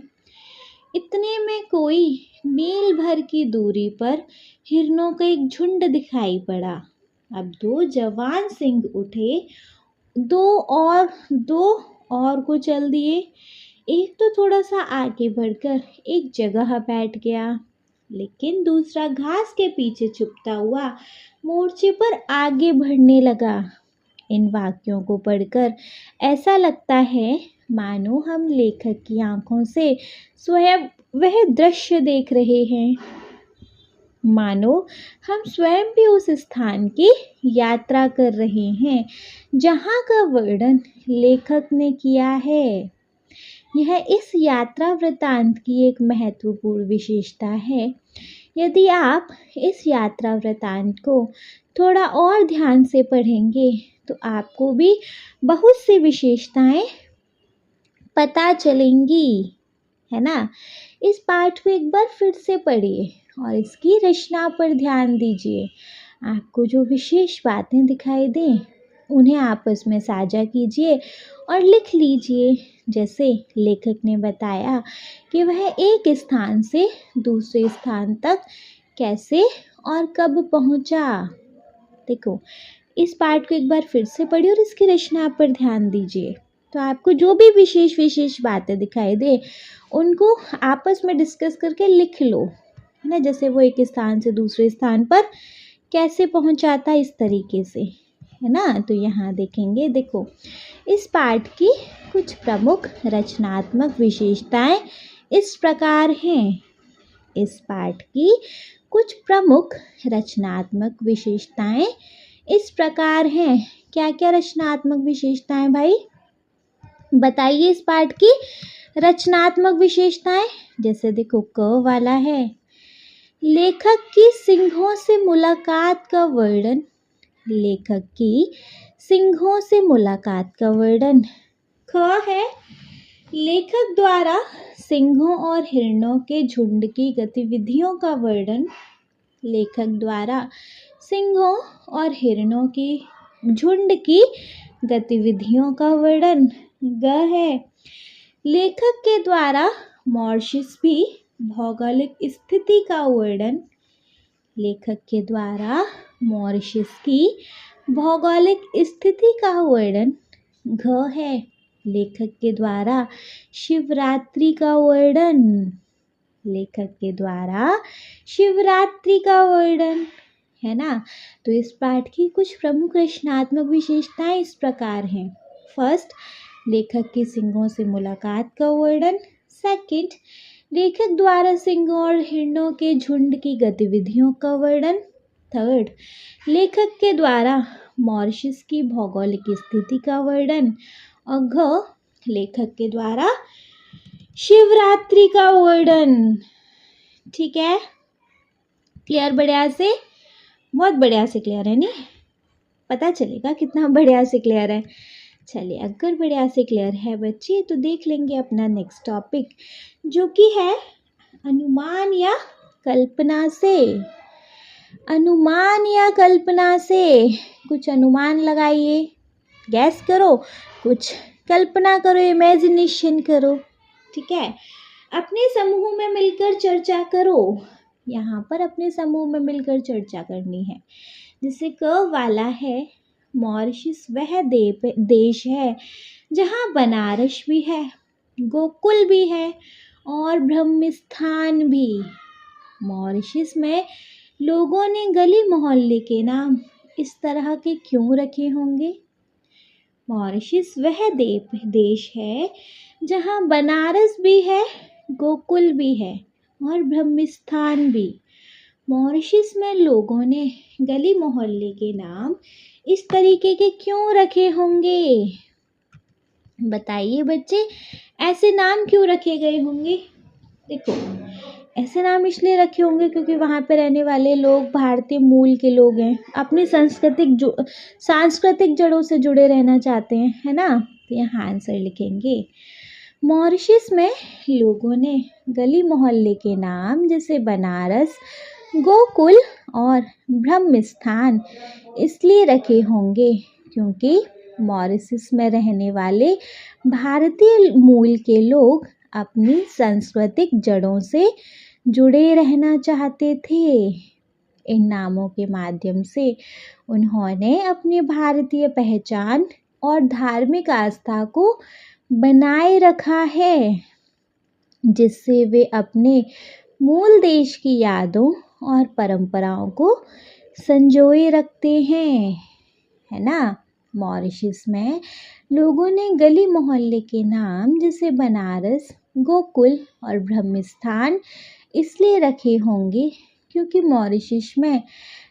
इतने में कोई मील भर की दूरी पर हिरणों का एक झुंड दिखाई पड़ा। अब 2 जवान सिंह उठे, 2 और को चल दिए। एक तो थोड़ा सा आगे बढ़कर एक जगह बैठ गया, लेकिन दूसरा घास के पीछे छुपता हुआ मोर्चे पर आगे बढ़ने लगा। इन वाक्यों को पढ़कर ऐसा लगता है मानो हम लेखक की आंखों से स्वयं वह दृश्य देख रहे हैं। मानो हम स्वयं भी उस स्थान की यात्रा कर रहे हैं जहाँ का वर्णन लेखक ने किया है। यह इस यात्रा वृतांत की एक महत्वपूर्ण विशेषता है। यदि आप इस यात्रा वृतांत को थोड़ा और ध्यान से पढ़ेंगे तो आपको भी बहुत सी विशेषताएं पता चलेंगी, है ना। इस पाठ को एक बार फिर से पढ़िए और इसकी रचना पर ध्यान दीजिए। आपको जो विशेष बातें दिखाई दें उन्हें आपस में साझा कीजिए और लिख लीजिए। जैसे लेखक ने बताया कि वह एक स्थान से दूसरे स्थान तक कैसे और कब पहुंचा। देखो, इस पाठ को एक बार फिर से पढ़िए और इसकी रचना पर ध्यान दीजिए। तो आपको जो भी विशेष बातें दिखाई दे उनको आपस में डिस्कस करके लिख लो, है ना। जैसे वो एक स्थान से दूसरे स्थान पर कैसे पहुंचाता, इस तरीके से, है ना। तो यहाँ देखेंगे, देखो, इस पाठ की कुछ प्रमुख रचनात्मक विशेषताएं इस प्रकार हैं। इस पाठ की कुछ प्रमुख रचनात्मक विशेषताएं इस प्रकार हैं। क्या क्या रचनात्मक विशेषताएं भाई बताइए इस पाठ की रचनात्मक विशेषताएं। जैसे देखो, क वाला है लेखक की सिंहों से मुलाकात का वर्णन। लेखक की सिंहों से मुलाकात का वर्णन। ख है लेखक द्वारा सिंहों और हिरणों के झुंड की गतिविधियों का वर्णन। लेखक द्वारा सिंहों और हिरणों की झुंड की गतिविधियों का वर्णन। ग है लेखक के द्वारा मॉरिशस की भौगोलिक स्थिति का वर्णन। लेखक के द्वारा मॉरिशस की भौगोलिक स्थिति का वर्णन। घ है लेखक के द्वारा शिवरात्रि का वर्णन। लेखक के द्वारा शिवरात्रि का वर्णन, है ना। तो इस पाठ की कुछ प्रमुख रचनात्मक विशेषताएं इस प्रकार हैं। फर्स्ट, लेखक की सिंहों से मुलाकात का वर्णन। सेकंड, लेखक द्वारा सिंहों और हिरणों के झुंड की गतिविधियों का वर्णन। थर्ड, लेखक के द्वारा मॉरिशस की भौगोलिक स्थिति का वर्णन। और घ, लेखक के द्वारा शिवरात्रि का वर्णन। ठीक है, क्लियर? बढ़िया से, बहुत बढ़िया से क्लियर है नी, पता चलेगा कितना बढ़िया से क्लियर है। चलिए, अगर बढ़िया से क्लियर है बच्चे तो देख लेंगे अपना नेक्स्ट टॉपिक, जो कि है अनुमान या कल्पना से। अनुमान या कल्पना से कुछ अनुमान लगाइए, गैस करो, कुछ कल्पना करो, इमेजिनेशन करो। ठीक है, अपने समूह में मिलकर चर्चा करो। यहाँ पर अपने समूह में मिलकर चर्चा करनी है। जैसे क वाला है मॉरिशस वह देश है जहाँ बनारस भी है, गोकुल भी है और ब्रह्म स्थान भी। मॉरिशस में लोगों ने गली मोहल्ले के नाम इस तरह के क्यों रखे होंगे? मॉरिशस वह देश है जहाँ बनारस भी है, गोकुल भी है और ब्रह्म स्थान भी। मॉरिशस में लोगों ने गली मोहल्ले के नाम इस तरीके के क्यों रखे होंगे? बताइए बच्चे, ऐसे नाम क्यों रखे गए होंगे? देखो, ऐसे नाम इसलिए रखे होंगे क्योंकि वहाँ पे रहने वाले लोग भारतीय मूल के लोग हैं, अपनी सांस्कृतिक जड़ों से जुड़े रहना चाहते हैं, है ना। तो यहाँ आंसर लिखेंगे। मॉरिशस में लोगों ने गली मोहल्ले के नाम जैसे बनारस, गोकुल और ब्रह्म स्थान इसलिए रखे होंगे क्योंकि मॉरिशस में रहने वाले भारतीय मूल के लोग अपनी सांस्कृतिक जड़ों से जुड़े रहना चाहते थे। इन नामों के माध्यम से उन्होंने अपनी भारतीय पहचान और धार्मिक आस्था को बनाए रखा है, जिससे वे अपने मूल देश की यादों और परंपराओं को संजोए रखते हैं, है ना। मॉरिशस में लोगों ने गली मोहल्ले के नाम जैसे बनारस, गोकुल और ब्रह्म स्थान इसलिए रखे होंगे क्योंकि मॉरिशस में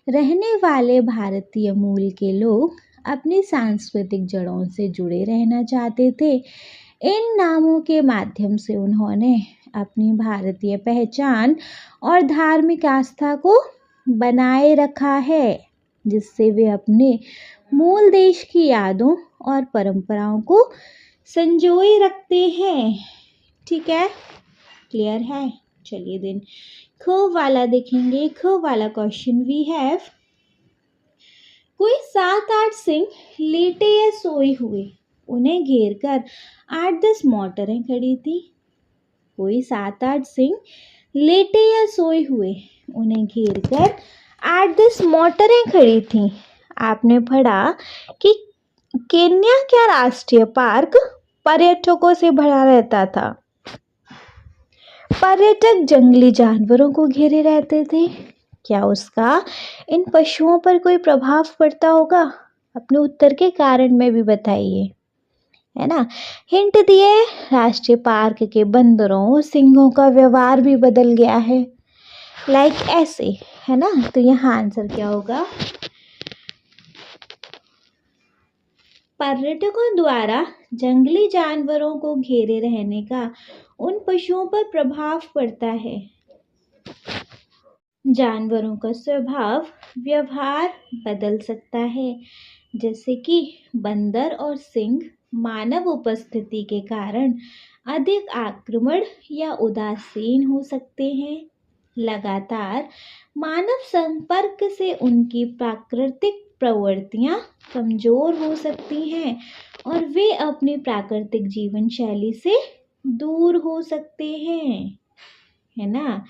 रहने वाले भारतीय मूल के लोग अपनी सांस्कृतिक जड़ों से जुड़े रहना चाहते थे। इन नामों के माध्यम से उन्होंने अपनी भारतीय पहचान और धार्मिक आस्था को बनाए रखा है, जिससे वे अपने मूल देश की यादों और परंपराओं को संजोए रखते हैं। ठीक है, क्लियर है। चलिए दिन ख वाला देखेंगे। ख वाला क्वेश्चन वी हैव, कोई 7-8 सिंह लेटे या सोए हुए, उन्हें घेर कर 8-10 मोटरें खड़ी थी। कोई 7-8 सिंह लेटे या सोए हुए, उन्हें घेर कर 8-10 मोटरें खड़ी थीं। आपने पढ़ा कि केन्या क्या राष्ट्रीय पार्क पर्यटकों से भरा रहता था। पर्यटक जंगली जानवरों को घेरे रहते थे। क्या उसका इन पशुओं पर कोई प्रभाव पड़ता होगा? अपने उत्तर के कारण में भी बताइए, है ना। हिंट दिए, राष्ट्रीय पार्क के बंदरों सिंहों का व्यवहार भी बदल गया है, लाइक ऐसे, है ना। तो यहाँ आंसर क्या होगा? पर्यटकों द्वारा जंगली जानवरों को घेरे रहने का उन पशुओं पर प्रभाव पड़ता है। जानवरों का स्वभाव व्यवहार बदल सकता है, जैसे कि बंदर और सिंह मानव उपस्थिति के कारण अधिक आक्रामक या उदासीन हो सकते हैं। लगातार मानव संपर्क से उनकी प्राकृतिक प्रवृत्तियां कमजोर हो सकती हैं और वे अपनी प्राकृतिक जीवन शैली से दूर हो सकते हैं, है ना।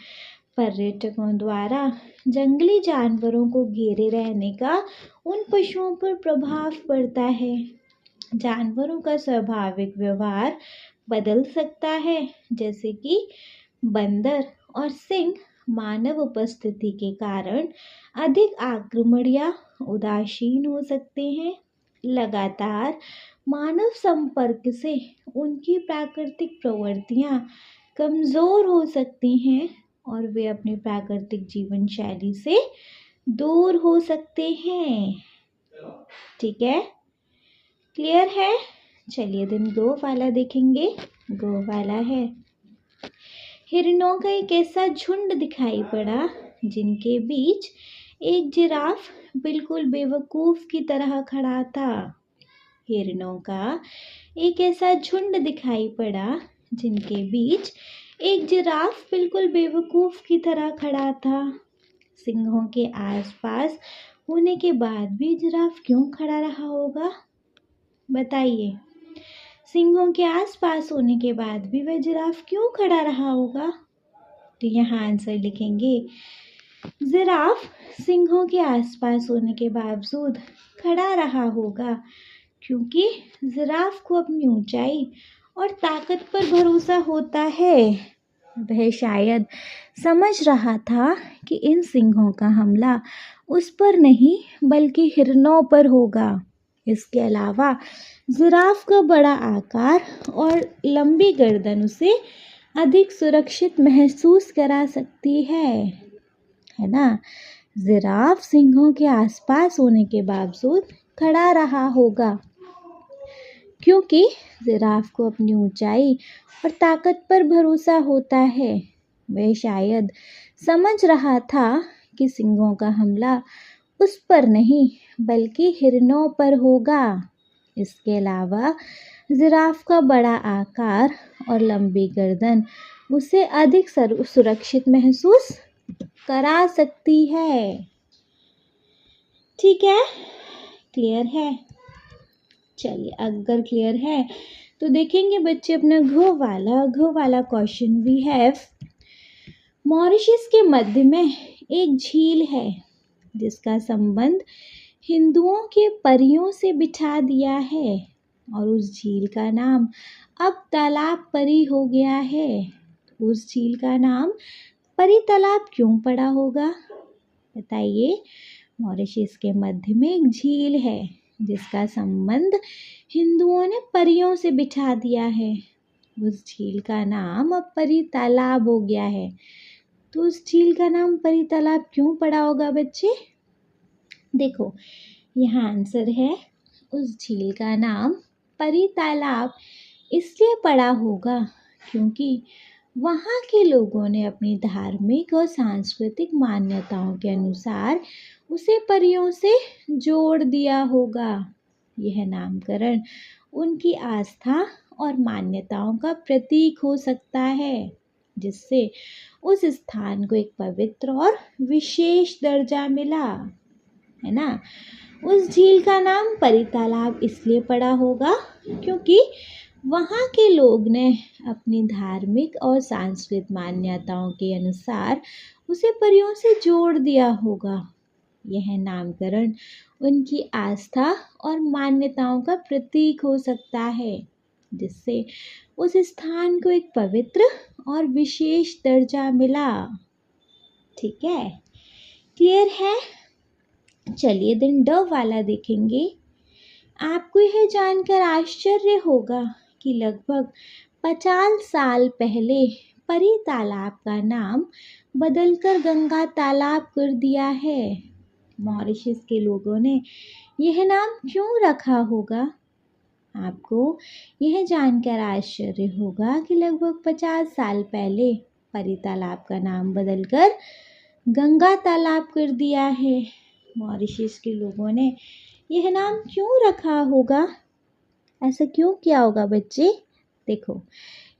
पर्यटकों द्वारा जंगली जानवरों को घेरे रहने का उन पशुओं पर प्रभाव पड़ता है। जानवरों का स्वाभाविक व्यवहार बदल सकता है, जैसे कि बंदर और सिंह मानव उपस्थिति के कारण अधिक आक्रामक या उदासीन हो सकते हैं। लगातार मानव संपर्क से उनकी प्राकृतिक प्रवृत्तियां कमजोर हो सकती हैं और वे अपनी प्राकृतिक जीवन शैली से दूर हो सकते हैं। ठीक है, क्लियर है। चलिए दिन गो वाला देखेंगे। गो वाला है, हिरणों का एक ऐसा झुंड दिखाई पड़ा जिनके बीच एक जिराफ बिल्कुल बेवकूफ की तरह खड़ा था। हिरणों का एक ऐसा झुंड दिखाई पड़ा जिनके बीच एक जिराफ बिल्कुल बेवकूफ की तरह खड़ा था। सिंहों के आसपास होने के बाद भी जिराफ क्यों खड़ा रहा होगा? बताइए, सिंहों के आसपास होने के बाद भी वह जिराफ क्यों खड़ा रहा होगा? तो यहाँ आंसर लिखेंगे, जिराफ सिंहों के आसपास होने के बावजूद खड़ा रहा होगा क्योंकि जिराफ को अपनी ऊंचाई और ताकत पर भरोसा होता है। वह शायद समझ रहा था कि इन सिंहों का हमला उस पर नहीं बल्कि हिरणों पर होगा। इसके अलावा जिराफ का बड़ा आकार और लंबी गर्दन उसे अधिक सुरक्षित महसूस करा सकती है ना। जिराफ सिंहों के आसपास होने के बावजूद खड़ा रहा होगा क्योंकि जिराफ को अपनी ऊंचाई और ताकत पर भरोसा होता है। वह शायद समझ रहा था कि सिंहों का हमला उस पर नहीं बल्कि हिरणों पर होगा। इसके अलावा जिराफ का बड़ा आकार और लंबी गर्दन उसे अधिक सुरक्षित महसूस करा सकती है। ठीक है, क्लियर है। चलिए अगर क्लियर है तो देखेंगे बच्चे अपना घ वाला क्वेश्चन वी हैव, मॉरिशस के मध्य में एक झील है जिसका संबंध हिंदुओं के परियों से बिठा दिया है और उस झील का नाम अब तालाब परी हो गया है। उस झील का नाम परी तालाब क्यों पड़ा होगा? बताइए। मॉरिशस के मध्य में एक झील है जिसका संबंध हिंदुओं ने परियों से बिठा दिया है। उस झील का नाम अब परी तालाब हो गया है। तो उस झील का नाम परी तालाब क्यों पड़ा होगा बच्चे? देखो, यहाँ आंसर है, उस झील का नाम परी तालाब इसलिए पड़ा होगा क्योंकि वहाँ के लोगों ने अपनी धार्मिक और सांस्कृतिक मान्यताओं के अनुसार उसे परियों से जोड़ दिया होगा। यह नामकरण उनकी आस्था और मान्यताओं का प्रतीक हो सकता है, जिससे उस स्थान को एक पवित्र और विशेष दर्जा मिला, है ना। उस झील का नाम परी तालाब इसलिए पड़ा होगा क्योंकि वहाँ के लोग ने अपनी धार्मिक और सांस्कृतिक मान्यताओं के अनुसार उसे परियों से जोड़ दिया होगा। यह नामकरण उनकी आस्था और मान्यताओं का प्रतीक हो सकता है, जिससे उस स्थान को एक पवित्र और विशेष दर्जा मिला। ठीक है, क्लियर है? चलिए दिन ड वाला देखेंगे। आपको यह जानकर आश्चर्य होगा कि लगभग 50 साल पहले परी तालाब का नाम बदलकर गंगा तालाब कर दिया है। मॉरिशस के लोगों ने यह नाम क्यों रखा होगा? आपको यह जानकर आश्चर्य होगा कि लगभग 50 साल पहले परी तालाब का नाम बदलकर गंगा तालाब कर दिया है। मॉरिशस के लोगों ने यह नाम क्यों रखा होगा? ऐसा क्यों किया होगा बच्चे? देखो,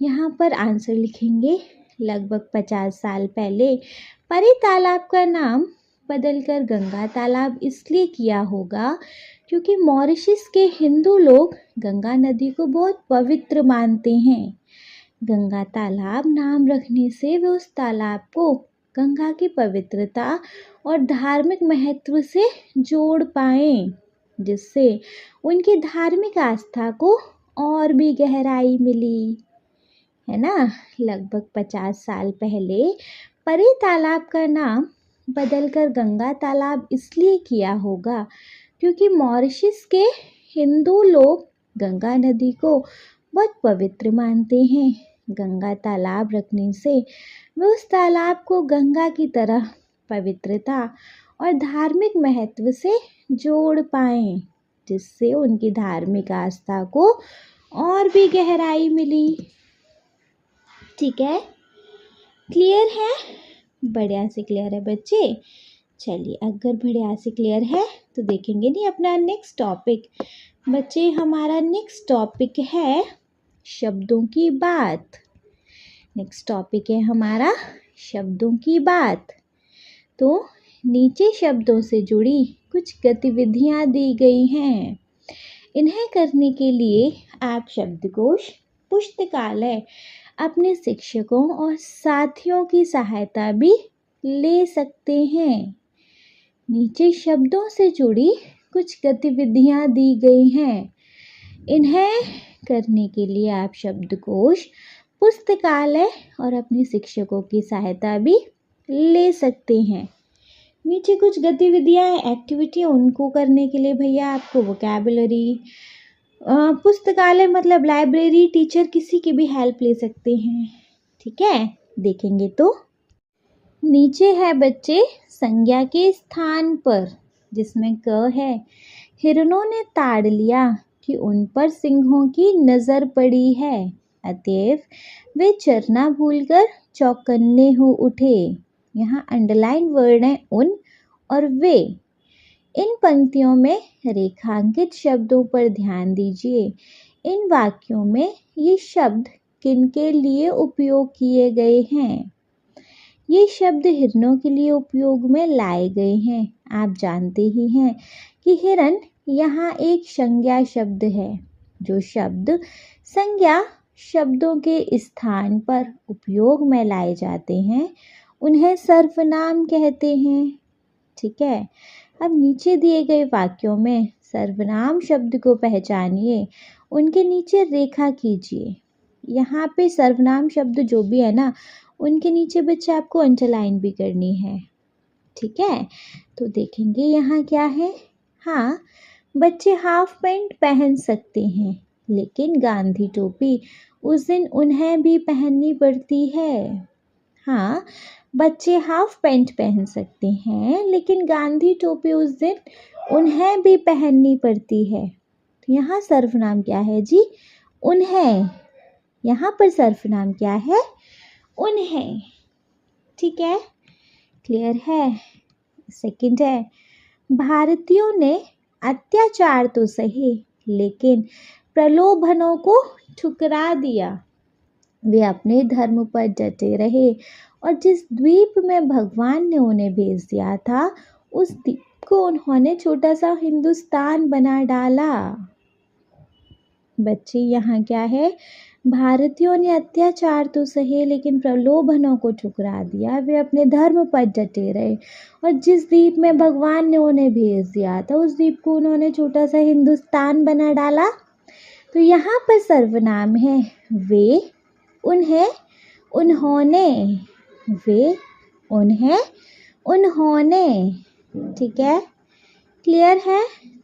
यहाँ पर आंसर लिखेंगे। लगभग 50 साल पहले परी तालाब का नाम बदलकर गंगा तालाब इसलिए किया होगा क्योंकि मॉरिशस के हिंदू लोग गंगा नदी को बहुत पवित्र मानते हैं। गंगा तालाब नाम रखने से वे उस तालाब को गंगा की पवित्रता और धार्मिक महत्व से जोड़ पाएं, जिससे उनकी धार्मिक आस्था को और भी गहराई मिली, है ना। लगभग 50 साल पहले परी तालाब का नाम बदलकर गंगा तालाब इसलिए किया होगा क्योंकि मॉरिशस के हिंदू लोग गंगा नदी को बहुत पवित्र मानते हैं। गंगा तालाब रखने से वे उस तालाब को गंगा की तरह पवित्रता और धार्मिक महत्व से जोड़ पाएं, जिससे उनकी धार्मिक आस्था को और भी गहराई मिली। ठीक है, क्लियर है? बढ़िया से क्लियर है बच्चे। चलिए, अगर बढ़िया से क्लियर है तो देखेंगे नहीं अपना नेक्स्ट टॉपिक। बच्चे, हमारा नेक्स्ट टॉपिक है शब्दों की बात। नेक्स्ट टॉपिक है हमारा शब्दों की बात। तो नीचे शब्दों से जुड़ी कुछ गतिविधियाँ दी गई हैं। इन्हें करने के लिए आप शब्दकोश, पुस्तकालय, अपने शिक्षकों और साथियों की सहायता भी ले सकते हैं। नीचे शब्दों से जुड़ी कुछ गतिविधियाँ दी गई हैं। इन्हें करने के लिए आप शब्दकोश, पुस्तकालय और अपने शिक्षकों की सहायता भी ले सकते हैं। नीचे कुछ गतिविधियाँ एक्टिविटी, उनको करने के लिए भैया आपको वोकैबुलरी, पुस्तकालय मतलब लाइब्रेरी, टीचर किसी की भी हेल्प ले सकते हैं। ठीक है, देखेंगे तो नीचे है बच्चे संज्ञा के स्थान पर, जिसमें क है। हिरणों ने ताड़ लिया कि उन पर सिंहों की नजर पड़ी है, अतएव वे चरना भूलकर चौकन्ने हो उठे। यहाँ अंडरलाइन वर्ड है उन और वे। इन पंक्तियों में रेखांकित शब्दों पर ध्यान दीजिए। इन वाक्यों में ये शब्द किनके लिए उपयोग किए गए हैं? ये शब्द हिरणों के लिए उपयोग में लाए गए हैं। आप जानते ही हैं कि हिरण यहाँ एक संज्ञा शब्द है। जो शब्द संज्ञा शब्दों के स्थान पर उपयोग में लाए जाते हैं उन्हें सर्वनाम कहते हैं। ठीक है, अब नीचे दिए गए वाक्यों में सर्वनाम शब्द को पहचानिए, उनके नीचे रेखा कीजिए। यहाँ पे सर्वनाम शब्द जो भी है ना, उनके नीचे बच्चे आपको अंडरलाइन भी करनी है। ठीक है, तो देखेंगे यहाँ क्या है। हाँ, बच्चे हाफ पैंट पहन सकते हैं, लेकिन गांधी टोपी उस दिन उन्हें भी पहननी पड़ती है। हाँ, बच्चे हाफ पैंट पहन सकते हैं, लेकिन गांधी टोपी उस दिन उन्हें भी पहननी पड़ती है। तो यहाँ सर्वनाम क्या है जी? उन्हें। यहाँ पर सर्वनाम क्या है? उन्हें। ठीक है, क्लियर है। सेकंड है, भारतीयों ने अत्याचार तो सहे, लेकिन प्रलोभनों को ठुकरा दिया। वे अपने धर्म पर डटे रहे और जिस द्वीप में भगवान ने उन्हें भेज दिया था, उस द्वीप को उन्होंने छोटा सा हिंदुस्तान बना डाला। बच्चे यहाँ क्या है? भारतीयों ने अत्याचार तो सहे, लेकिन प्रलोभनों को ठुकरा दिया। वे अपने धर्म पर डटे रहे और जिस द्वीप में भगवान ने उन्हें भेज दिया था, उस द्वीप को उन्होंने छोटा सा हिंदुस्तान बना डाला। तो यहाँ पर सर्वनाम है वे, उन्हें, उन्होंने। वे, उन्हें, उन्होंने। ठीक है, क्लियर है।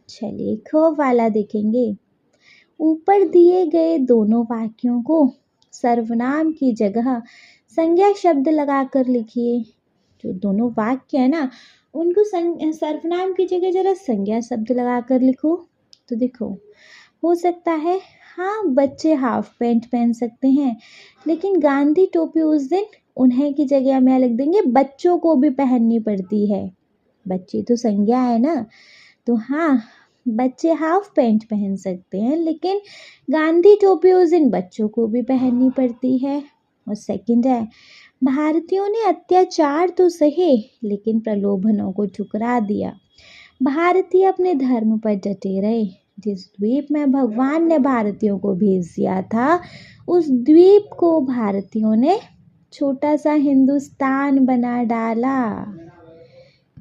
चलिए ख वाला देखेंगे। ऊपर दिए गए दोनों वाक्यों को सर्वनाम की जगह संज्ञा शब्द लगाकर लिखिए। जो दोनों वाक्य है ना, उनको सर्वनाम की जगह जरा संज्ञा शब्द लगाकर लिखो। तो देखो, हो सकता है हाँ, बच्चे हाफ पैंट पहन सकते हैं, लेकिन गांधी टोपी उस दिन उन्हें की जगह हम यहाँ लिख देंगे बच्चों को भी पहननी पड़ती है। बच्चे तो संज्ञा है ना, तो हाँ, बच्चे हाफ पैंट पहन सकते हैं, लेकिन गांधी टोपी उस दिन बच्चों को भी पहननी पड़ती है। और सेकंड है, भारतीयों ने अत्याचार तो सहे, लेकिन प्रलोभनों को ठुकरा दिया। भारतीय अपने धर्म पर डटे रहे। जिस द्वीप में भगवान ने भारतीयों को भेज दिया था, उस द्वीप को भारतीयों ने छोटा सा हिंदुस्तान बना डाला।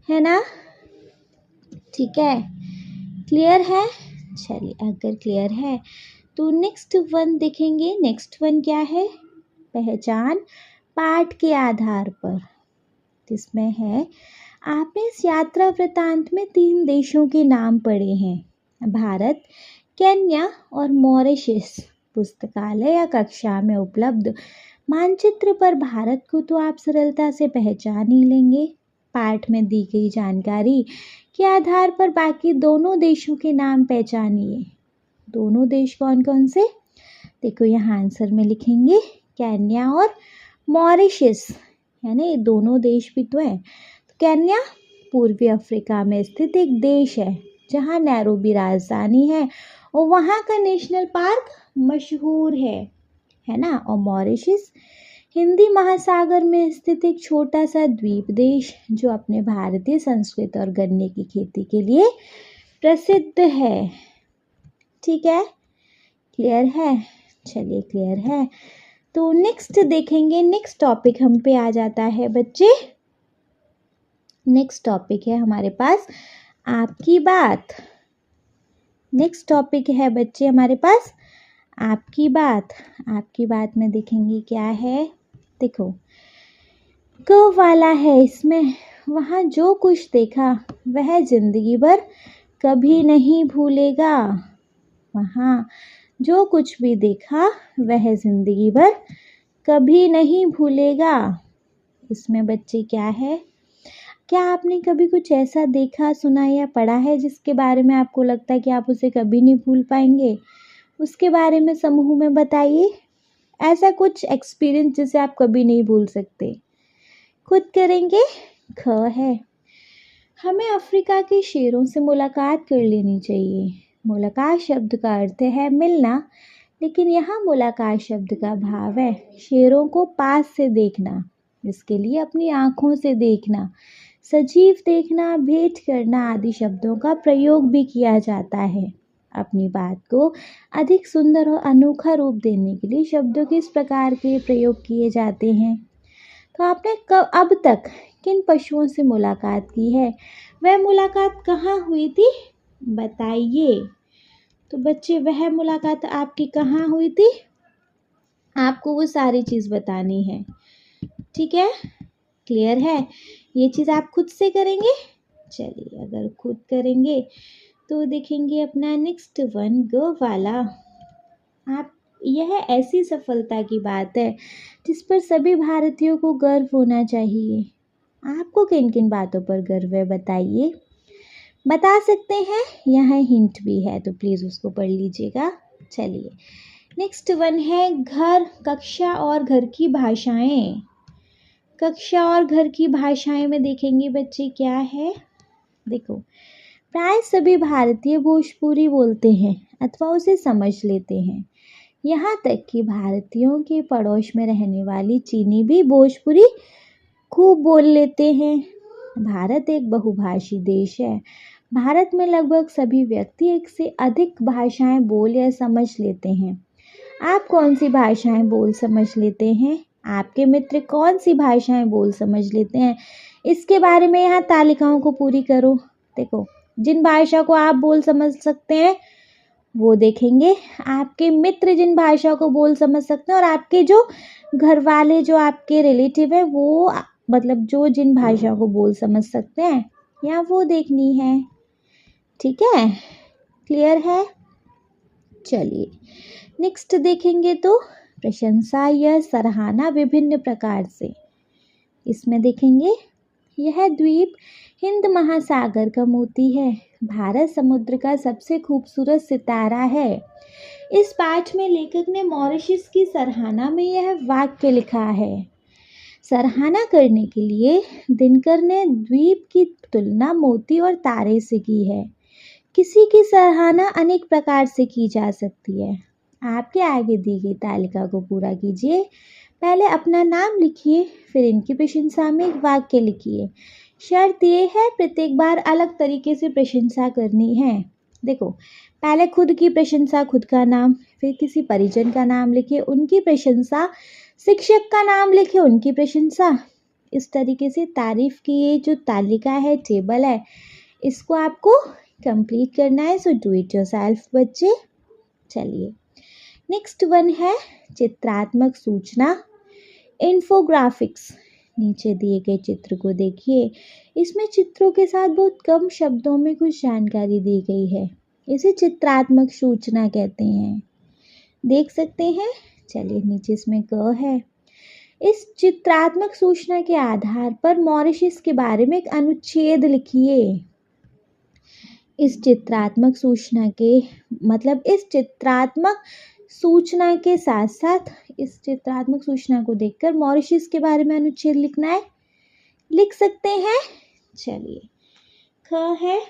है ना? ठीक है, क्लियर है। चलिए, अगर क्लियर है तो नेक्स्ट वन देखेंगे। नेक्स्ट वन क्या है? पहचान पाठ के आधार पर। जिसमें है, आपने इस यात्रा वृतांत में 3 देशों के नाम पढ़े हैं, भारत, केन्या और मॉरिशस। पुस्तकालय या कक्षा में उपलब्ध मानचित्र पर भारत को तो आप सरलता से पहचान ही लेंगे। पाठ में दी गई जानकारी के आधार पर बाकी दोनों देशों के नाम पहचानिए। दोनों देश कौन कौन से? देखो, यहाँ आंसर में लिखेंगे केन्या और मॉरिशस, है ना, ये दोनों देश भी तो हैं। तो केन्या पूर्वी अफ्रीका में स्थित एक देश है, जहाँ नैरोबी राजधानी है और वहाँ का नेशनल पार्क मशहूर है ना। और मॉरिशस हिंदी महासागर में स्थित एक छोटा सा द्वीप देश, जो अपने भारतीय संस्कृति और गन्ने की खेती के लिए प्रसिद्ध है। ठीक है, क्लियर है। चलिए, क्लियर है तो नेक्स्ट देखेंगे। नेक्स्ट टॉपिक हम पे आ जाता है बच्चे। नेक्स्ट टॉपिक है हमारे पास आपकी बात। नेक्स्ट टॉपिक है बच्चे हमारे पास आपकी बात। आपकी बात में देखेंगे क्या है। देखो, क वाला है इसमें। वहाँ जो कुछ देखा वह जिंदगी भर कभी नहीं भूलेगा। वहाँ जो कुछ भी देखा वह जिंदगी भर कभी नहीं भूलेगा। इसमें बच्चे क्या है? क्या आपने कभी कुछ ऐसा देखा, सुना या पढ़ा है जिसके बारे में आपको लगता है कि आप उसे कभी नहीं भूल पाएंगे? उसके बारे में समूह में बताइए। ऐसा कुछ एक्सपीरियंस जिसे आप कभी नहीं भूल सकते। खुद करेंगे। ख है, हमें अफ्रीका के शेरों से मुलाकात कर लेनी चाहिए। मुलाकात शब्द का अर्थ है मिलना, लेकिन यहाँ मुलाकात शब्द का भाव है शेरों को पास से देखना। इसके लिए अपनी आँखों से देखना, सजीव देखना, भेंट करना आदि शब्दों का प्रयोग भी किया जाता है। अपनी बात को अधिक सुंदर और अनोखा रूप देने के लिए शब्दों के इस प्रकार के प्रयोग किए जाते हैं। तो आपने अब तक किन पशुओं से मुलाकात की है? वह मुलाकात कहाँ हुई थी? बताइए। तो बच्चे, वह मुलाकात आपकी कहाँ हुई थी? आपको वो सारी चीज़ बतानी है। ठीक है, क्लियर है। ये चीज़ आप खुद से करेंगे। चलिए, अगर खुद करेंगे तो देखेंगे अपना नेक्स्ट वन ग वाला। आप यह ऐसी सफलता की बात है जिस पर सभी भारतीयों को गर्व होना चाहिए। आपको किन किन बातों पर गर्व है बताइए। बता सकते हैं, यहाँ हिंट भी है तो प्लीज़ उसको पढ़ लीजिएगा। चलिए नेक्स्ट वन है घर, कक्षा और घर की भाषाएं। कक्षा और घर की भाषाएं में देखेंगे बच्चे क्या है। देखो, प्राय सभी भारतीय भोजपुरी बोलते हैं अथवा उसे समझ लेते हैं। यहाँ तक कि भारतीयों के पड़ोस में रहने वाली चीनी भी भोजपुरी खूब बोल लेते हैं। भारत एक बहुभाषी देश है। भारत में लगभग सभी व्यक्ति एक से अधिक भाषाएं बोल या समझ लेते हैं। आप कौन सी भाषाएं बोल समझ लेते हैं? आपके मित्र कौन सी भाषाएं बोल समझ लेते हैं? इसके बारे में यहाँ तालिकाओं को पूरी करो। देखो, जिन भाषा को आप बोल समझ सकते हैं वो देखेंगे, आपके मित्र जिन भाषा को बोल समझ सकते हैं, और आपके जो घर वाले, जो आपके रिलेटिव है, वो मतलब जो जिन भाषा को बोल समझ सकते हैं, यहाँ वो देखनी है। ठीक है, क्लियर है। चलिए नेक्स्ट देखेंगे तो प्रशंसा या सराहना विभिन्न प्रकार से। इसमें देखेंगे, यह द्वीप हिंद महासागर का मोती है। भारत समुद्र का सबसे खूबसूरत सितारा है। इस पाठ में लेखक ने मॉरिशस की सराहना में यह वाक्य लिखा है। सराहना करने के लिए दिनकर ने द्वीप की तुलना मोती और तारे से की है। किसी की सराहना अनेक प्रकार से की जा सकती है। आपके आगे दी गई तालिका को पूरा कीजिए। पहले अपना नाम लिखिए, फिर इनकी प्रशंसा में एक वाक्य लिखिए। शर्त ये है प्रत्येक बार अलग तरीके से प्रशंसा करनी है। देखो, पहले खुद की प्रशंसा, खुद का नाम, फिर किसी परिजन का नाम लिखिए, उनकी प्रशंसा, शिक्षक का नाम लिखिए, उनकी प्रशंसा। इस तरीके से तारीफ की ये जो तालिका है, टेबल है, इसको आपको कंप्लीट करना है। सो डू इट योरसेल्फ बच्चे। चलिए नेक्स्ट वन है चित्रात्मक सूचना, इन्फोग्राफिक्स। नीचे दिए गए चित्र को देखिए। इसमें चित्रों के साथ बहुत कम शब्दों में कुछ जानकारी दी गई है। इसे चित्रात्मक सूचना कहते हैं। देख सकते हैं। चलिए नीचे इसमें क है। इस चित्रात्मक सूचना के आधार पर मॉरिशस के बारे में एक अनुच्छेद लिखिए। इस चित्रात्मक सूचना के इस चित्रात्मक सूचना के साथ साथ इस चित्रात्मक सूचना को देखकर मॉरिशस के बारे में अनुच्छेद लिखना है। लिख सकते हैं। चलिए, ख है,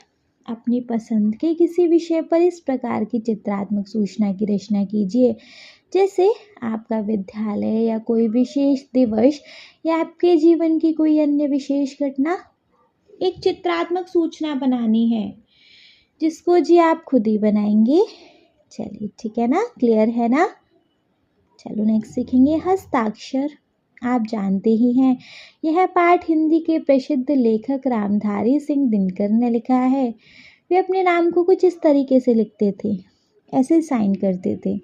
अपनी पसंद के किसी विषय पर इस प्रकार की चित्रात्मक सूचना की रचना कीजिए, जैसे आपका विद्यालय या कोई विशेष दिवस या आपके जीवन की कोई अन्य विशेष घटना। एक चित्रात्मक सूचना बनानी है जिसको जी आप खुद ही बनाएंगे। चलिए ठीक है ना, क्लियर है ना। चलो नेक्स्ट सीखेंगे हस्ताक्षर। आप जानते ही हैं, यह पाठ हिंदी के प्रसिद्ध लेखक रामधारी सिंह दिनकर ने लिखा है। वे अपने नाम को कुछ इस तरीके से लिखते थे, ऐसे साइन करते थे।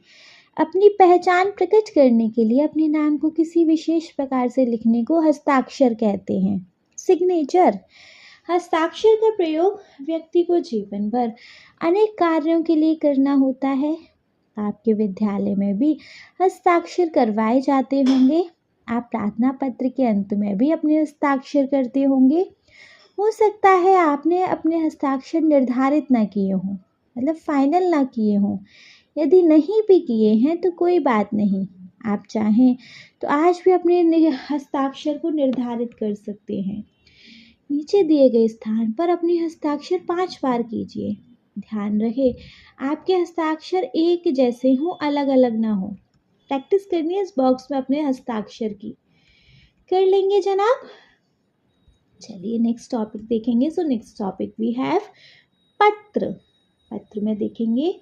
अपनी पहचान प्रकट करने के लिए अपने नाम को किसी विशेष प्रकार से लिखने को हस्ताक्षर कहते हैं, सिग्नेचर। हस्ताक्षर का प्रयोग व्यक्ति को जीवन भर अनेक कार्यों के लिए करना होता है। आपके विद्यालय में भी हस्ताक्षर करवाए जाते होंगे। आप प्रार्थना पत्र के अंत में भी अपने हस्ताक्षर करते होंगे। हो सकता है आपने अपने हस्ताक्षर निर्धारित ना किए हों, फाइनल ना किए हों। यदि नहीं भी किए हैं तो कोई बात नहीं, आप चाहें तो आज भी अपने हस्ताक्षर को निर्धारित कर सकते हैं। नीचे दिए गए स्थान पर अपने हस्ताक्षर 5 बार कीजिए। ध्यान रहे आपके हस्ताक्षर एक जैसे हों, अलग अलग ना हो। प्रैक्टिस करनी है इस बॉक्स में अपने हस्ताक्षर की। कर लेंगे जनाब। चलिए नेक्स्ट टॉपिक देखेंगे। So next topic we have पत्र। पत्र में देखेंगे,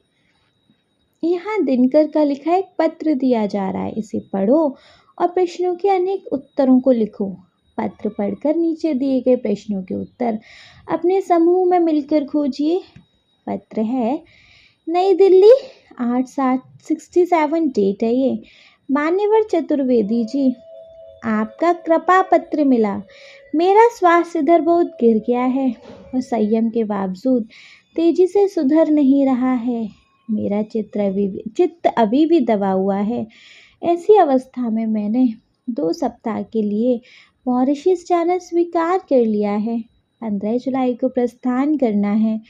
यहाँ दिनकर का लिखा एक पत्र दिया जा रहा है, इसे पढ़ो और प्रश्नों के अनेक उत्तरों को लिखो। पत्र पढ़कर नीचे दिए गए प्रश्नों के उत्तर अपने समूह में मिलकर खोजिए। पत्र है, नई दिल्ली 8/7/67 डेट है ये। मान्यवर चतुर्वेदी जी, आपका कृपा पत्र मिला। मेरा स्वास्थ्य इधर बहुत गिर गया है और संयम के बावजूद तेजी से सुधर नहीं रहा है। मेरा चित्त अभी भी दबा हुआ है। ऐसी अवस्था में मैंने 2 सप्ताह के लिए मॉरिशस जाना स्वीकार कर लिया है। 15 जुलाई को प्रस्थान करना है।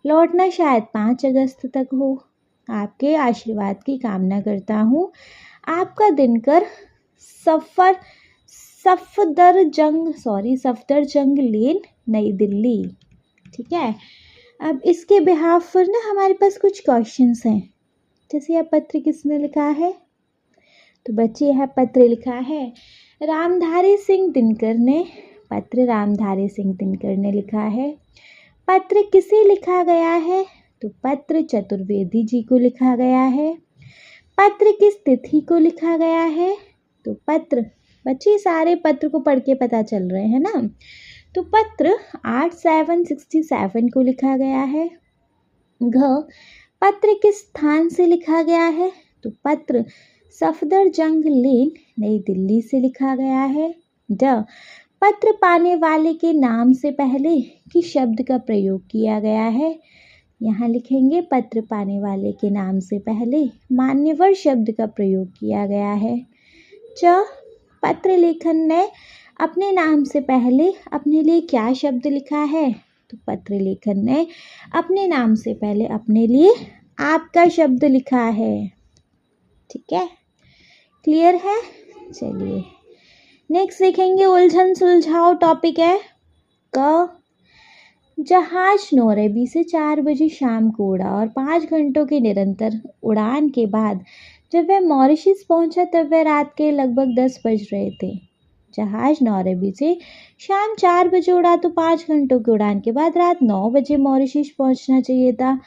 लौटना शायद 5 अगस्त तक हो। आपके आशीर्वाद की कामना करता हूँ। आपका दिनकर सफदरजंग लेन, नई दिल्ली। ठीक है। अब इसके बिहाफ पर ना हमारे पास कुछ क्वेश्चंस हैं। जैसे यह पत्र किसने लिखा है? तो बच्चे यह पत्र लिखा है रामधारी सिंह दिनकर ने। पत्र रामधारी सिंह दिनकर ने लिखा है। पत्र किसे लिखा गया है? तो पत्र चतुर्वेदी जी को लिखा गया है। पत्र किस तिथि को लिखा गया है? तो पत्र, बच्चे सारे पत्र को पढ़ के पता चल रहे हैं ना। तो पत्र 8767 को लिखा गया है। पत्र किस स्थान से लिखा गया है? तो पत्र सफदरजंग लेन, नई दिल्ली से लिखा गया है। पत्र पाने वाले के नाम से पहले किस शब्द का प्रयोग किया गया है? यहाँ लिखेंगे पत्र पाने वाले के नाम से पहले मान्यवर शब्द का प्रयोग किया गया है। पत्र लेखन ने अपने नाम से पहले अपने लिए क्या शब्द लिखा है? तो पत्र लेखन ने अपने नाम से पहले अपने लिए आपका शब्द लिखा है। ठीक है, क्लियर है? चलिए नेक्स्ट देखेंगे, उलझन सुलझाओ टॉपिक है। जहाज 9 से 4 बजे शाम को उड़ा और 5 घंटों की निरंतर उड़ान के बाद जब वह मॉरिशस पहुंचा तब वह रात के लगभग 10 बज रहे थे। जहाज 9 से शाम 4 बजे उड़ा तो 5 घंटों की उड़ान के बाद रात 9 बजे मॉरिशस पहुंचना चाहिए था,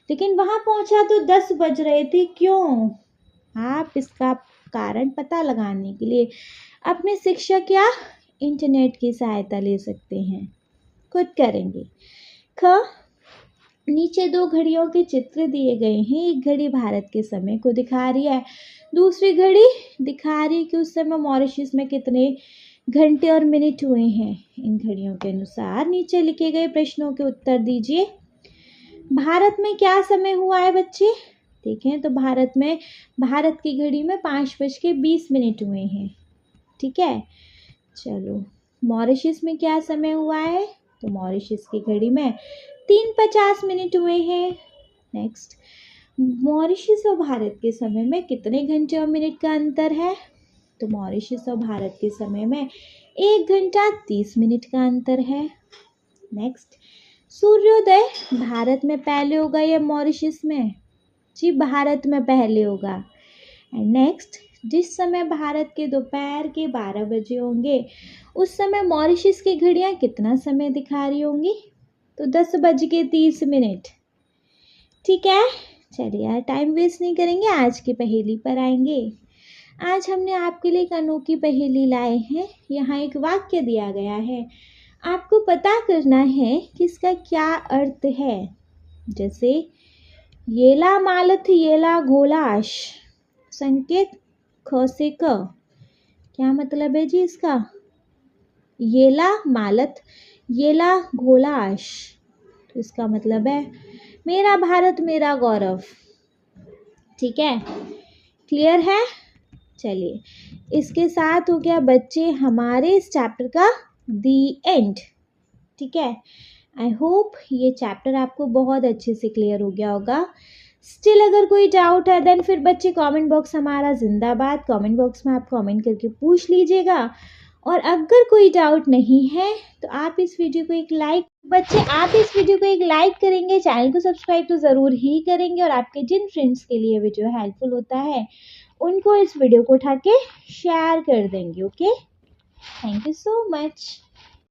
लेकिन वहां पहुंचा तो 10 बज रहे थे। क्यों? आप इसका कारण पता लगाने के लिए अपने शिक्षक या इंटरनेट की सहायता ले सकते हैं, खुद करेंगे। नीचे 2 घड़ियों के चित्र दिए गए हैं। एक घड़ी भारत के समय को दिखा रही है, दूसरी घड़ी दिखा रही है कि उस समय मॉरिशस में कितने घंटे और मिनट हुए हैं। इन घड़ियों के अनुसार नीचे लिखे गए प्रश्नों के उत्तर दीजिए। भारत में क्या समय हुआ है बच्चे? देखें तो भारत की घड़ी में 5:20 हुए हैं। ठीक है, चलो मॉरिशस में क्या समय हुआ है? तो मॉरिशस की घड़ी में 3:50 हुए हैं। नेक्स्ट, मॉरिशस और भारत के समय में कितने घंटे और मिनट का अंतर है? तो मॉरिशस और भारत के समय में 1 घंटा 30 मिनट का अंतर है। नेक्स्ट, सूर्योदय भारत में पहले होगा या मॉरिशस में? जी भारत में पहले होगा। एंड नेक्स्ट, जिस समय भारत के दोपहर के 12 बजे होंगे उस समय मॉरिशस की घड़ियां कितना समय दिखा रही होंगी? तो 10:30। ठीक है, चलिए यार टाइम वेस्ट नहीं करेंगे, आज की पहेली पर आएंगे। आज हमने आपके लिए एक अनोखी पहेली लाए हैं। यहाँ एक वाक्य दिया गया है, आपको पता करना है कि इसका क्या अर्थ है। जैसे येला मालथ येला घोलाश, संकेत ख से क, क्या मतलब है जी इसका? येला मालथ येला घोलाश, तो इसका मतलब है मेरा भारत मेरा गौरव। ठीक है, क्लियर है? चलिए इसके साथ हो गया बच्चे हमारे इस चैप्टर का दी एंड। ठीक है, आई होप ये चैप्टर आपको बहुत अच्छे से क्लियर हो गया होगा। स्टिल अगर कोई डाउट है देन फिर बच्चे कमेंट बॉक्स हमारा जिंदाबाद, कमेंट बॉक्स में आप कमेंट करके पूछ लीजिएगा। और अगर कोई डाउट नहीं है तो आप इस वीडियो को एक लाइक करेंगे, चैनल को सब्सक्राइब तो ज़रूर ही करेंगे और आपके जिन फ्रेंड्स के लिए वीडियो हेल्पफुल होता है उनको इस वीडियो को उठा के शेयर कर देंगे। Okay, thank you so much.